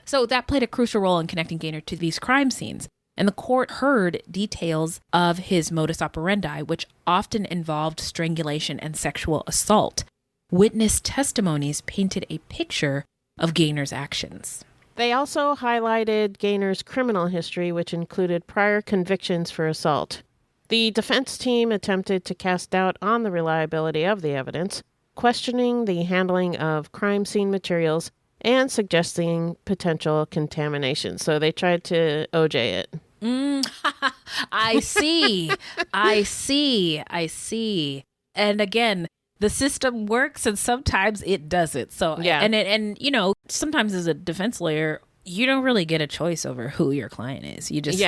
So that played a crucial role in connecting Gaynor to these crime scenes. And the court heard details of his modus operandi, which often involved strangulation and sexual assault. Witness testimonies painted a picture of Gaynor's actions. They also highlighted Gaynor's criminal history, which included prior convictions for assault. The defense team attempted to cast doubt on the reliability of the evidence, questioning the handling of crime scene materials and suggesting potential contamination. So they tried to OJ it. I see. And again, the system works and sometimes it doesn't. So yeah. And you know, sometimes as a defense lawyer, you don't really get a choice over who your client is. You just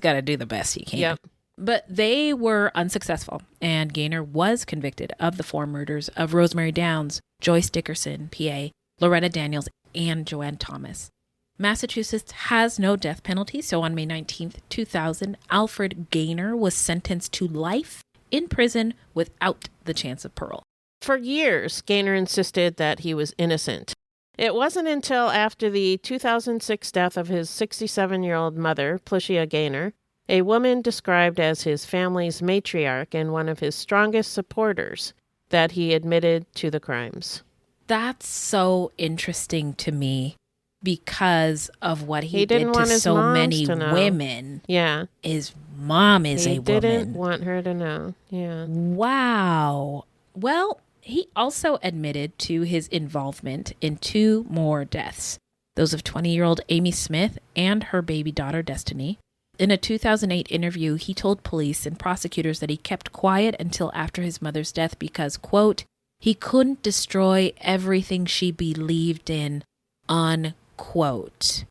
got to do the best you can. Yep. But they were unsuccessful, and Gaynor was convicted of the 4 murders of Rosemary Downs, Joyce Dickerson, PA, Loretta Daniels, and Joanne Thomas. Massachusetts has no death penalty, so on May 19th, 2000, Alfred Gaynor was sentenced to life in prison without the chance of parole. For years, Gaynor insisted that he was innocent. It wasn't until after the 2006 death of his 67-year-old mother, Plicia Gaynor, a woman described as his family's matriarch and one of his strongest supporters, that he admitted to the crimes. That's so interesting to me. Because of what he did to so many women. Yeah. His mom is a woman. He didn't want her to know. Yeah. Wow. Well, he also admitted to his involvement in 2 more deaths. Those of 20-year-old Amy Smith and her baby daughter, Destiny. In a 2008 interview, he told police and prosecutors that he kept quiet until after his mother's death because, quote, he couldn't destroy everything she believed in, unquote.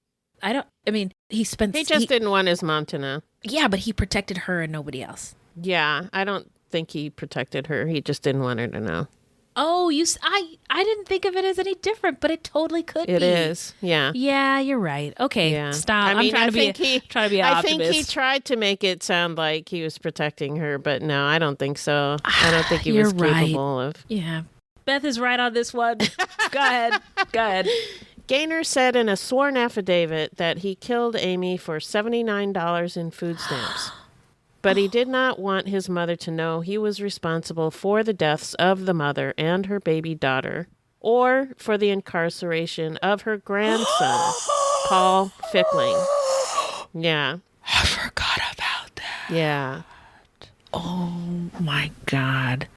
He just didn't want his mom to know. Yeah, but he protected her and nobody else. Yeah, I don't think he protected her. He just didn't want her to know. Oh, I didn't think of it as any different, but it totally could be. It is, yeah. Yeah, you're right. Okay, yeah. Stop. I mean, I'm trying to be an optimist. I think he tried to make it sound like he was protecting her, but no, I don't think so. I don't think he was capable of. Yeah. Beth is right on this one. Go ahead. Gaynor said in a sworn affidavit that he killed Amy for $79 in food stamps. But he did not want his mother to know he was responsible for the deaths of the mother and her baby daughter, or for the incarceration of her grandson, Paul Fickling. Yeah. I forgot about that. Yeah. Oh, my God.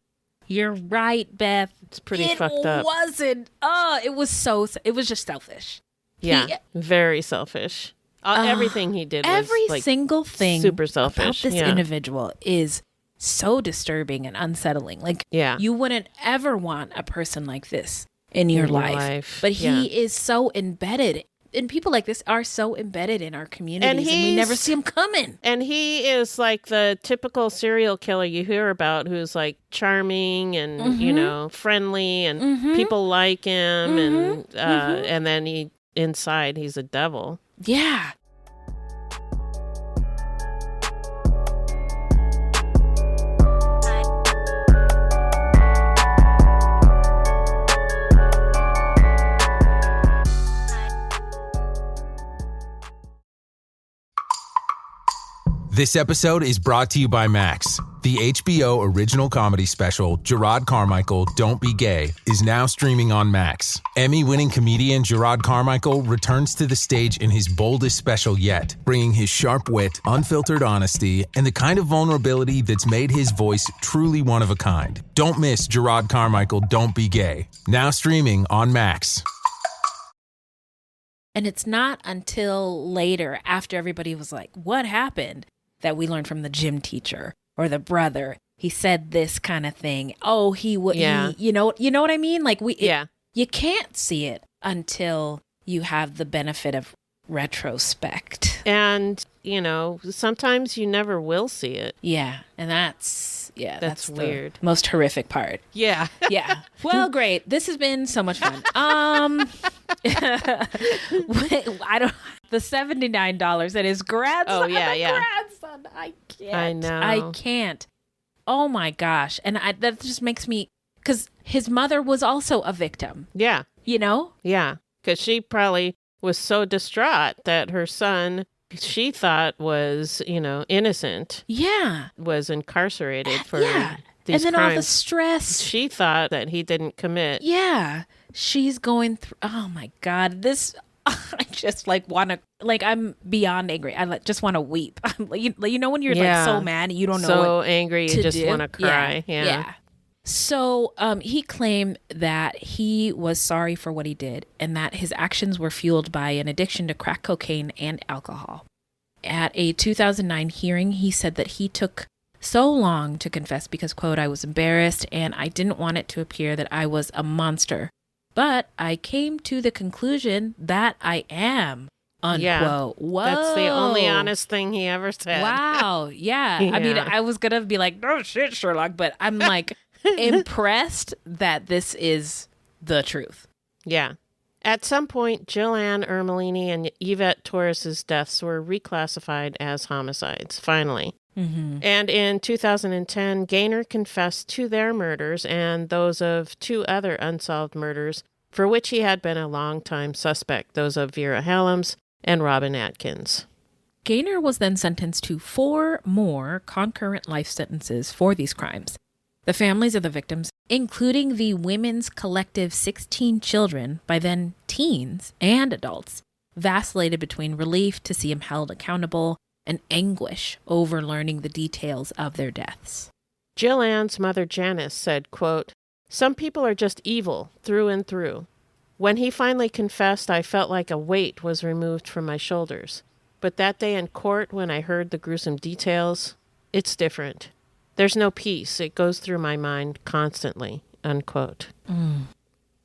You're right, Beth. It's pretty fucked up. It wasn't. Oh, it was just selfish. Yeah, very selfish. Everything he did was single thing super selfish. About this individual is so disturbing and unsettling. You wouldn't ever want a person like this in your life. But he is so embedded. And people like this are so embedded in our communities, and we never see him coming. And he is like the typical serial killer you hear about, who's like charming and friendly, and people like him, and then inside he's a devil. Yeah. This episode is brought to you by Max. The HBO original comedy special, Gerard Carmichael, Don't Be Gay, is now streaming on Max. Emmy-winning comedian Gerard Carmichael returns to the stage in his boldest special yet, bringing his sharp wit, unfiltered honesty, and the kind of vulnerability that's made his voice truly one of a kind. Don't miss Gerard Carmichael, Don't Be Gay. Now streaming on Max. And it's not until later, after everybody was like, what happened, that we learned from the gym teacher or the brother. He said this kind of thing. Oh, he would, you know what I mean? Like you can't see it until you have the benefit of retrospect. And, sometimes you never will see it. Yeah. And that's weird. The most horrific part. Yeah. Yeah. Well, great. This has been so much fun. The $79 that his grandson. Oh, yeah. Grandson. I can't. I know. I can't. Oh my gosh. And that just makes me, because his mother was also a victim. Yeah. Yeah. Because she probably was so distraught that her son, she thought was, innocent. Yeah. Was incarcerated for these and then crimes. All the stress. She thought that he didn't commit. Yeah. She's going through, oh my God, this, I just want to, I'm beyond angry. I just want to weep. When you're so mad, you don't know so what angry, you just want to cry. Yeah. So he claimed that he was sorry for what he did and that his actions were fueled by an addiction to crack cocaine and alcohol. At a 2009 hearing, he said that he took so long to confess because, quote, I was embarrassed and I didn't want it to appear that I was a monster. But I came to the conclusion that I am, unquote. Yeah, whoa. That's the only honest thing he ever said. Wow. Yeah. I mean, I was going to be like, no shit, Sherlock. But I'm impressed that this is the truth. Yeah. At some point, Joanne Ermelini and Yvette Torres's deaths were reclassified as homicides, finally. Mm-hmm. And in 2010, Gaynor confessed to their murders and those of two other unsolved murders for which he had been a longtime suspect, those of Vera Helms and Robin Atkins. Gaynor was then sentenced to 4 more concurrent life sentences for these crimes. The families of the victims, including the women's collective 16 children, by then teens and adults, vacillated between relief to see him held accountable and anguish over learning the details of their deaths. Jill Ann's mother Janice said, quote, some people are just evil through and through. When he finally confessed, I felt like a weight was removed from my shoulders. But that day in court, when I heard the gruesome details, it's different. There's no peace. It goes through my mind constantly, unquote.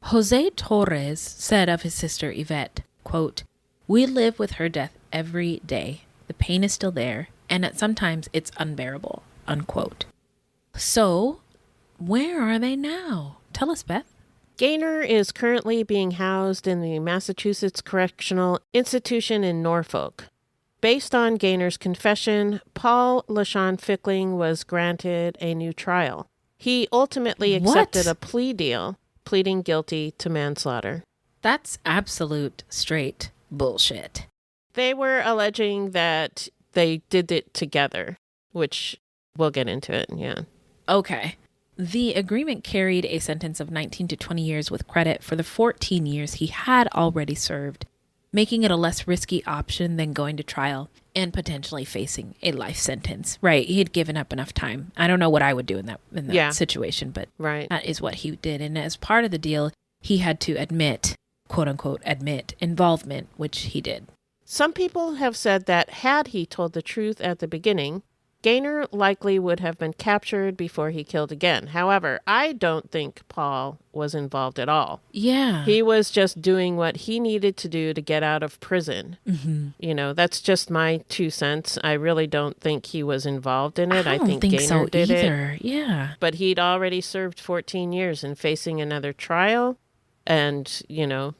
Jose Torres said of his sister Yvette, quote, we live with her death every day. The pain is still there, and sometimes it's unbearable, unquote. So, where are they now? Tell us, Beth. Gaynor is currently being housed in the Massachusetts Correctional Institution in Norfolk. Based on Gaynor's confession, Paul LaShawn Fickling was granted a new trial. He ultimately accepted a plea deal, pleading guilty to manslaughter. That's absolute straight bullshit. They were alleging that they did it together, which we'll get into it, yeah. Okay. The agreement carried a sentence of 19 to 20 years with credit for the 14 years he had already served, making it a less risky option than going to trial and potentially facing a life sentence. Right. He had given up enough time. I don't know what I would do in that situation, but that is what he did. And as part of the deal, he had to admit, quote unquote, admit involvement, which he did. Some people have said that had he told the truth at the beginning, Gaynor likely would have been captured before he killed again. However, I don't think Paul was involved at all. Yeah. He was just doing what he needed to do to get out of prison. Mm-hmm. That's just my 2 cents. I really don't think he was involved in it. I don't think Gaynor so did either. it. Yeah. But he'd already served 14 years and facing another trial. And,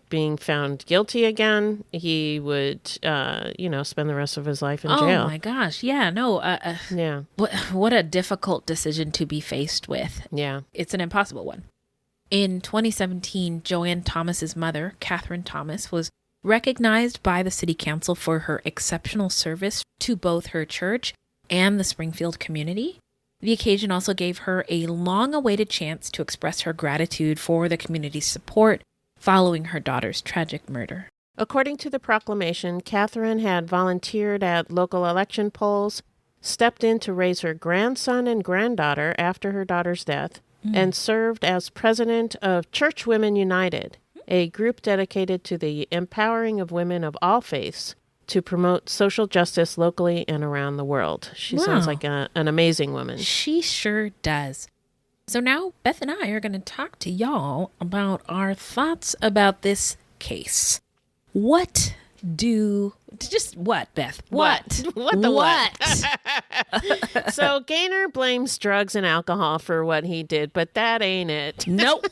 being found guilty again, he would, spend the rest of his life in jail. Oh, my gosh. Yeah, no. Yeah. What a difficult decision to be faced with. Yeah. It's an impossible one. In 2017, Joanne Thomas's mother, Catherine Thomas, was recognized by the city council for her exceptional service to both her church and the Springfield community. The occasion also gave her a long-awaited chance to express her gratitude for the community's support following her daughter's tragic murder. According to the proclamation, Catherine had volunteered at local election polls, stepped in to raise her grandson and granddaughter after her daughter's death, and served as president of Church Women United, a group dedicated to the empowering of women of all faiths to promote social justice locally and around the world. She sounds like an amazing woman. She sure does. So now Beth and I are going to talk to y'all about our thoughts about this case. What, Beth? What? So Gaynor blames drugs and alcohol for what he did, but that ain't it. Nope.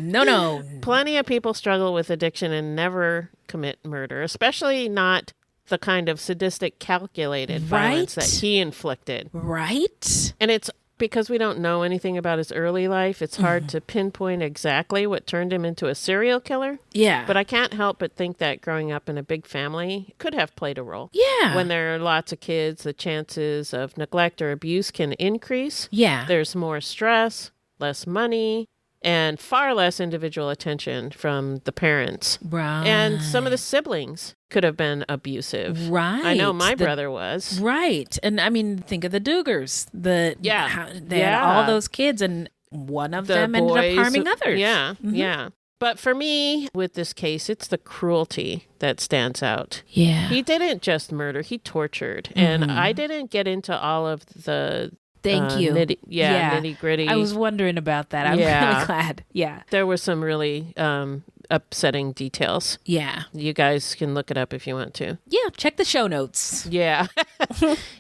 No. Plenty of people struggle with addiction and never commit murder, especially not the kind of sadistic, calculated violence that he inflicted. Right. And it's because we don't know anything about his early life, it's hard to pinpoint exactly what turned him into a serial killer. Yeah. But I can't help but think that growing up in a big family could have played a role. Yeah. When there are lots of kids, the chances of neglect or abuse can increase. Yeah. There's more stress, less money, and far less individual attention from the parents. Right. And some of the siblings could have been abusive. Right. I know my brother was. Right. And I mean, think of the Dugars. They had all those kids, and one of them ended up harming others. Yeah. Yeah. But for me, with this case, it's the cruelty that stands out. Yeah. He didn't just murder, he tortured. And I didn't get into all of the Thank you. Nitty gritty. I was wondering about that. I'm really glad. Yeah. There were some really upsetting details. Yeah. You guys can look it up if you want to. Yeah. Check the show notes. Yeah.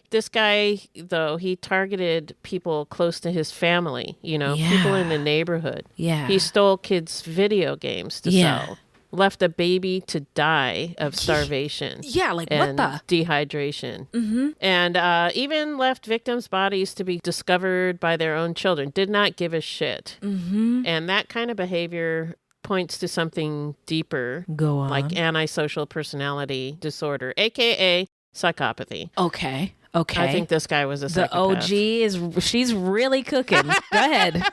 This guy, though, he targeted people close to his family, people in the neighborhood. Yeah. He stole kids' video games to sell. Left a baby to die of starvation. Yeah, like and what the? Dehydration. And even left victims' bodies to be discovered by their own children. Did not give a shit. And that kind of behavior points to something deeper. Go on. Like antisocial personality disorder, a.k.a. psychopathy. Okay. I think this guy was a psychopath. The OG she's really cooking. Go ahead.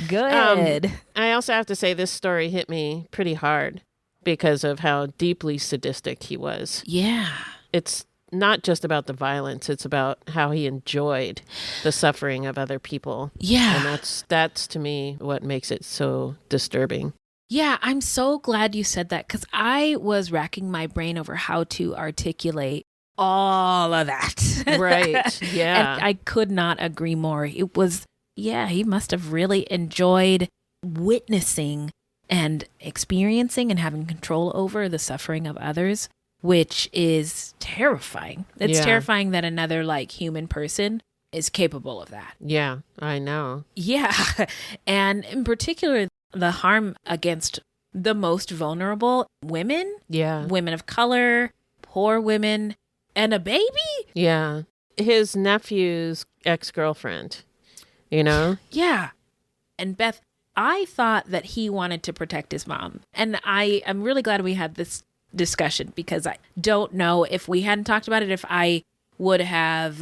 Go ahead. I also have to say this story hit me pretty hard because of how deeply sadistic he was. Yeah. It's not just about the violence. It's about how he enjoyed the suffering of other people. Yeah. And that's to me what makes it so disturbing. Yeah, I'm so glad you said that because I was racking my brain over how to articulate all of that. Right. Yeah. And I could not agree more. It was, he must have really enjoyed witnessing and experiencing and having control over the suffering of others, which is terrifying. It's terrifying that another human person is capable of that. Yeah, I know. Yeah. And in particular, the harm against the most vulnerable women, women of color, poor women, and a baby? Yeah. His nephew's ex-girlfriend, Yeah. And Beth, I thought that he wanted to protect his mom. And I'm really glad we had this discussion because I don't know if we hadn't talked about it, if I would have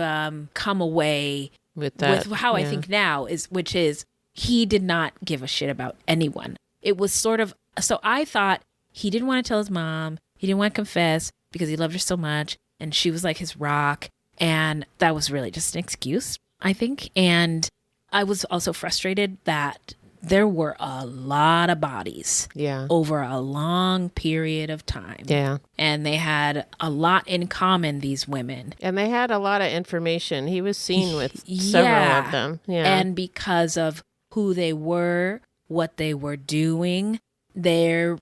come away with how I think now, which is he did not give a shit about anyone. It was sort of, so I thought he didn't want to tell his mom. He didn't want to confess because he loved her so much. And she was like his rock. And that was really just an excuse, I think. And I was also frustrated that there were a lot of bodies over a long period of time. Yeah. And they had a lot in common, these women. And they had a lot of information. He was seen with several of them. Yeah. And because of who they were, what they were doing, their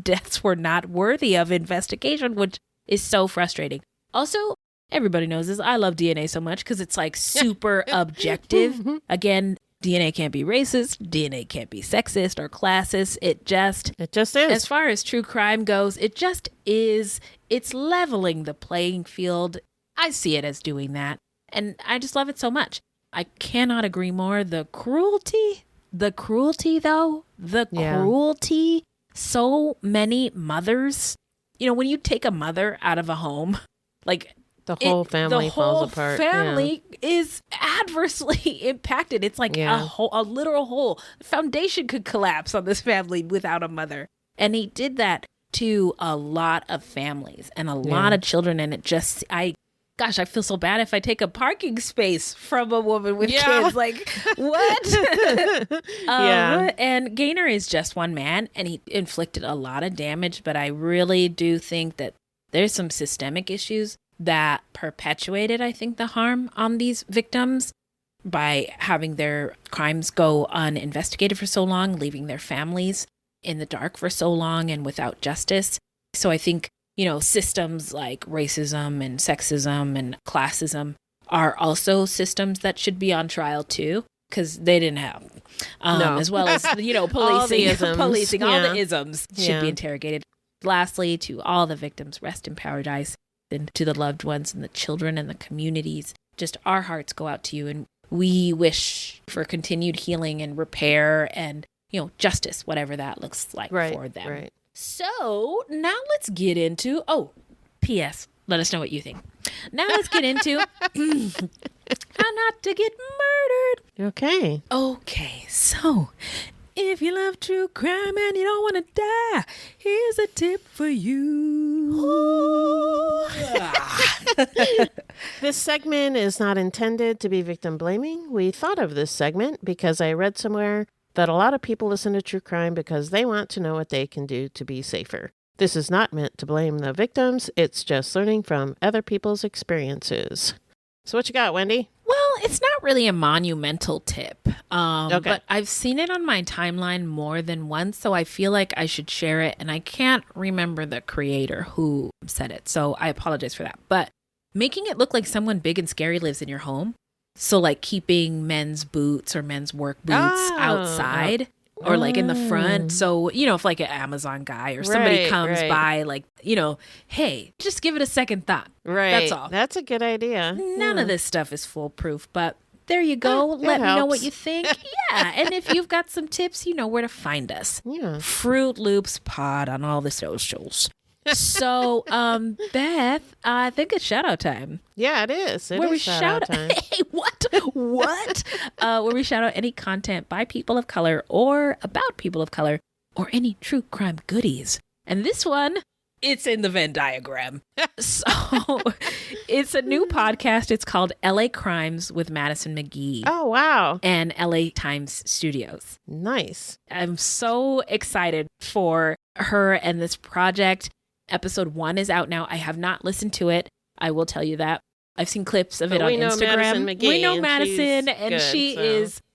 deaths were not worthy of investigation, which is so frustrating. Also, everybody knows this. I love DNA so much because it's super objective. Again, DNA can't be racist. DNA can't be sexist or classist. It just is. As far as true crime goes, it just is. It's leveling the playing field. I see it as doing that. And I just love it so much. I cannot agree more. The cruelty though, cruelty. So many mothers, when you take a mother out of a home, The whole family falls apart. The whole family is adversely impacted. It's like a literal hole. The foundation could collapse on this family without a mother. And he did that to a lot of families and a lot of children. And it just, I feel so bad if I take a parking space from a woman with kids. Like, what? And Gaynor is just one man, and he inflicted a lot of damage. But I really do think that there's some systemic issues that perpetuated, I think, the harm on these victims by having their crimes go uninvestigated for so long, leaving their families in the dark for so long and without justice. So I think, systems like racism and sexism and classism are also systems that should be on trial too, because they didn't have, as well as, policing, all the isms should be interrogated. Lastly, to all the victims, rest in paradise, and to the loved ones and the children and the communities, just our hearts go out to you, and we wish for continued healing and repair and, justice, whatever that looks like for them. Right. So now let's get into, P.S. Let us know what you think. Now let's get into how not to get murdered. Okay, so if you love true crime and you don't want to die, here's a tip for you. This segment is not intended to be victim blaming. We thought of this segment because I read somewhere that a lot of people listen to true crime because they want to know what they can do to be safer. This is not meant to blame the victims. It's just learning from other people's experiences. So what you got, Wendy? Well, it's not really a monumental tip, but I've seen it on my timeline more than once, so I feel like I should share it, and I can't remember the creator who said it, so I apologize for that. But making it look like someone big and scary lives in your home, so like keeping men's boots or men's work boots outside or like in the front. So, if like an Amazon guy or somebody comes by, like, hey, just give it a second thought. Right. That's all. That's a good idea. None of this stuff is foolproof, but there you go. Let me know what you think. And if you've got some tips, you know where to find us. Yeah. Fruitloops Pod on all the socials. So, Beth, I think it's shout out time. Yeah, it is. It is shout out time. Hey, what? Where we shout out any content by people of color or about people of color or any true crime goodies. And this one, it's in the Venn diagram. So it's a new podcast. It's called LA Crimes with Madison McGhee. Oh, wow. And LA Times Studios. Nice. I'm so excited for her and this project. Episode 1 is out now. I have not listened to it. I will tell you that. I've seen clips of it on Instagram. Madison McGhee, we know Madison, and good,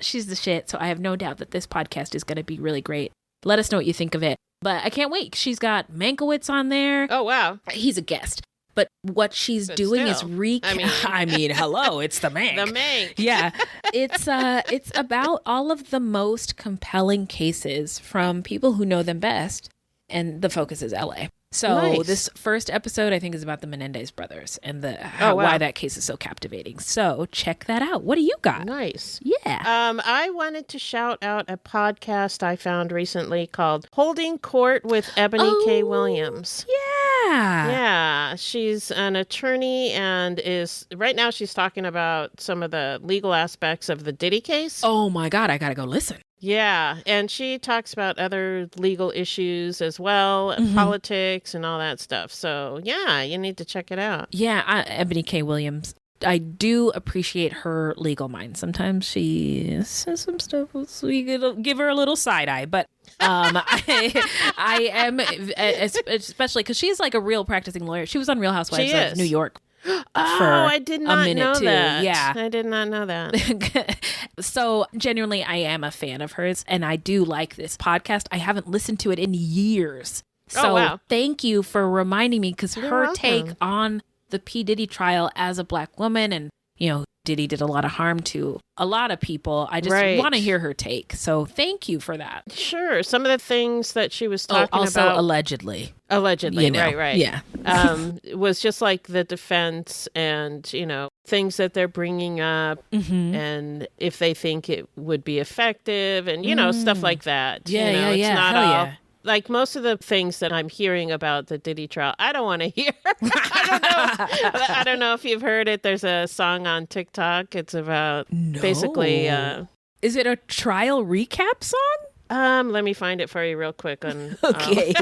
she's the shit. So I have no doubt that this podcast is going to be really great. Let us know what you think of it. But I can't wait. She's got Mankiewicz on there. Oh, wow. He's a guest. But what she's doing is I mean, hello, it's the Mank. The Mank. Yeah. It's about all of the most compelling cases from people who know them best. And the focus is LA. So this first episode, I think, is about the Menendez brothers and why that case is so captivating. So check that out. What do you got? Nice. Yeah. I wanted to shout out a podcast I found recently called Holding Court with Eboni K Williams. Yeah. Yeah. She's an attorney and right now she's talking about some of the legal aspects of the Diddy case. Oh my God. I got to go listen. Yeah, and she talks about other legal issues as well, and politics and all that stuff. So, yeah, you need to check it out. Yeah, Eboni K Williams. I do appreciate her legal mind. Sometimes she says some stuff, so you give her a little side eye. But I am, especially because she's like a real practicing lawyer. She was on Real Housewives of New York. I did not know that. Yeah. I did not know that. So genuinely, I am a fan of hers, and I do like this podcast. I haven't listened to it in years. So thank you for reminding me, because her take on the P. Diddy trial as a Black woman, and, Diddy did a lot of harm to a lot of people. I just want to hear her take. So thank you for that. Sure. Some of the things that she was talking also about. Allegedly. Right. Yeah. Was just like the defense and, things that they're bringing up and if they think it would be effective and, stuff like that. Yeah, It's not Hell all. yeah. Like most of the things that I'm hearing about the Diddy trial, I don't want to hear. I don't know if you've heard it. There's a song on TikTok. It's about basically. Is it a trial recap song? Let me find it for you real quick. Okay.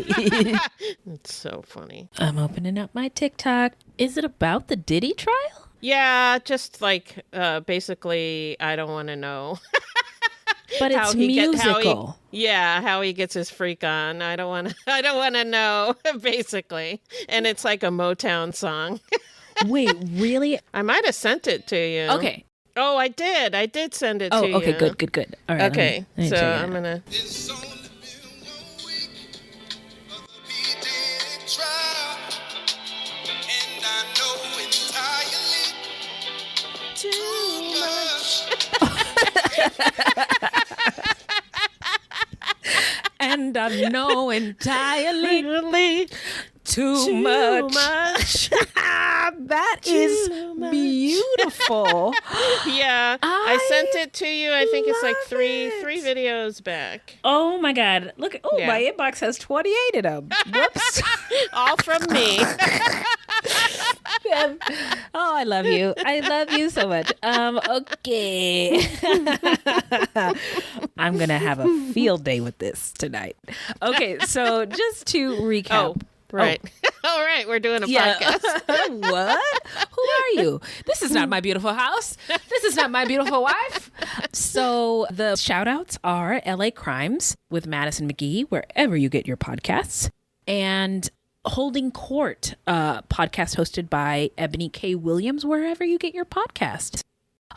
It's so funny. I'm opening up my TikTok. Is it about the Diddy trial? Yeah, just like basically, I don't want to know. But it's musical. How he gets his freak on. I don't want to know, basically. And it's like a Motown song. Wait, really? I might have sent it to you. Okay. Oh, I did. I did send it to you. Oh, okay, good. All right. Okay, so I'm going to... Too much. And I know entirely too much. That is beautiful. Yeah, I sent it to you. I think it's like three videos back. Oh my God! Look, my inbox has 28 in them. Whoops! All from me. I love you. I love you so much. Okay. I'm gonna have a field day with this tonight. Okay, so just to recap. Right. All right. We're doing a podcast. What? Who are you? This is not my beautiful house. This is not my beautiful wife. So the shout outs are LA Crimes with Madison McGhee, wherever you get your podcasts, and Holding Court, podcast hosted by Eboni K Williams, wherever you get your podcasts.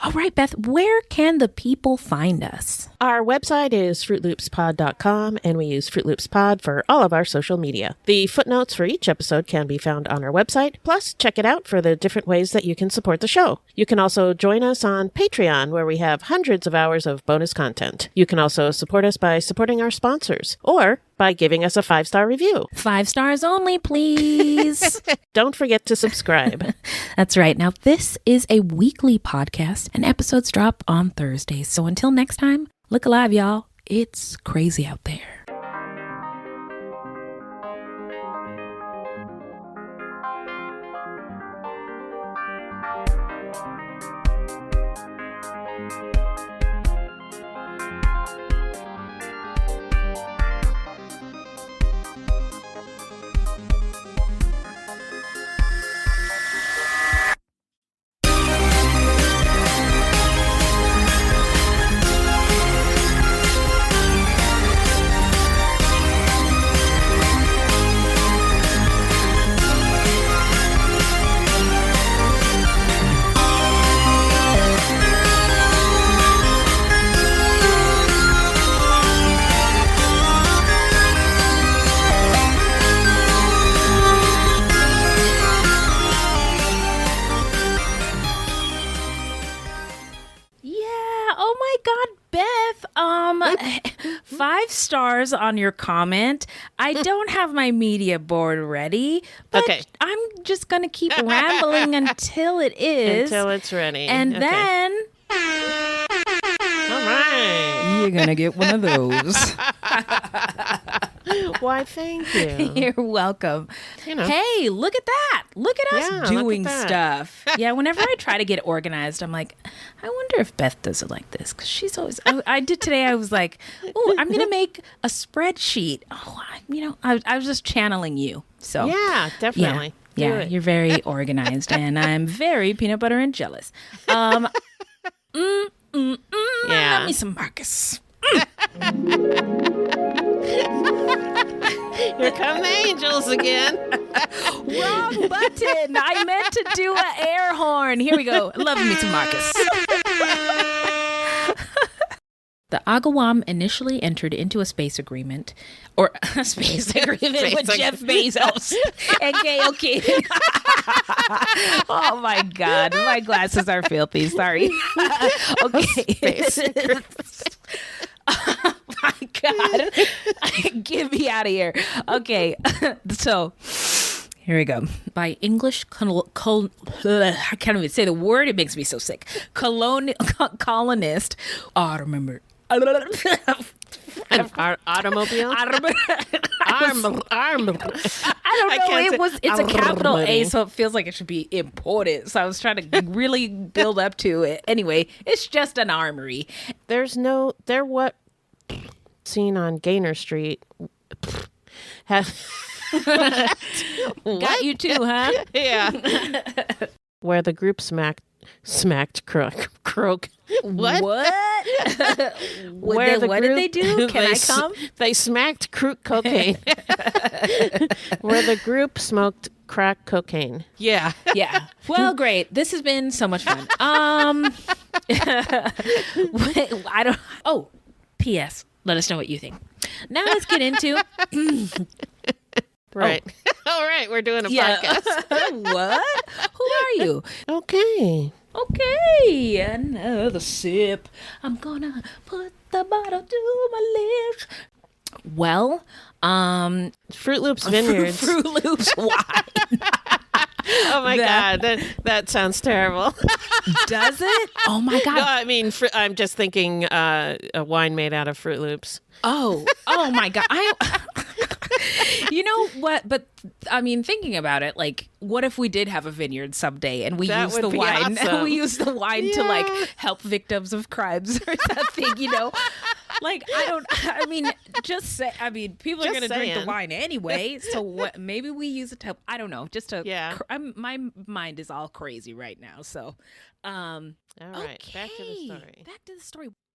All right, Beth, where can the people find us? Our website is fruitloopspod.com, and we use Fruit Loops Pod for all of our social media. The footnotes for each episode can be found on our website. Plus, check it out for the different ways that you can support the show. You can also join us on Patreon, where we have hundreds of hours of bonus content. You can also support us by supporting our sponsors, or by giving us a 5-star review. 5 stars only, please. Don't forget to subscribe. That's right. Now, this is a weekly podcast, and episodes drop on Thursdays. So until next time, look alive, y'all. It's crazy out there. Oh my God, Beth. 5 stars on your comment. I don't have my media board ready, but I'm just going to keep rambling until it is. Until it's ready. And then... All right. You're going to get one of those. Why, thank you. You're welcome. You know. Hey, look at that. Look at us doing look at stuff. Yeah, whenever I try to get organized, I'm like, I wonder if Beth does it like this. Because she's always, I did today, I was like, oh, I'm going to make a spreadsheet. Oh, I was just channeling you. So yeah, definitely. Yeah, you're very organized. And I'm very peanut butter and jealous. Love me some Marcus. Here come the angels again. Wrong button. I meant to do an air horn. Here we go. Love me some Marcus. The Agawam initially entered into a space agreement, or a space agreement with Jeff Bezos and Gayle King. Oh my God, my glasses are filthy. Sorry. Okay. Oh my God. Get me out of here. Okay. So here we go. By English I can't even say the word. It makes me so sick. Colonist. Oh, I remember. An automobile? I don't know. It's a capital A, so it feels like it should be important. So I was trying to really build up to it. Anyway, it's just an armory. What seen on Gaynor Street has got you too, huh? Yeah. Where the group smacked croak. What? What did they do? Can I come? They smacked cocaine. Where the group smoked crack cocaine. Yeah. Well, great. This has been so much fun. P.S. Let us know what you think. Now let's get into. Right. All right. We're doing a podcast. What? Who are you? Okay. Another sip. I'm gonna put the bottle to my lips. Well, Fruitloops Vineyards. Fruitloops wine. Oh my God, that sounds terrible. Does it? Oh my God. No, I mean, I'm just thinking a wine made out of Fruit Loops. Oh my God. You know what? But I mean, thinking about it, like, what if we did have a vineyard someday and we use the wine? Awesome. We use the wine to like help victims of crimes or something, you know? Like, just say, people are going to drink the wine anyway. So what, maybe we use it to help, I don't know, just to, my mind is all crazy right now. So, all right, okay. back to the story.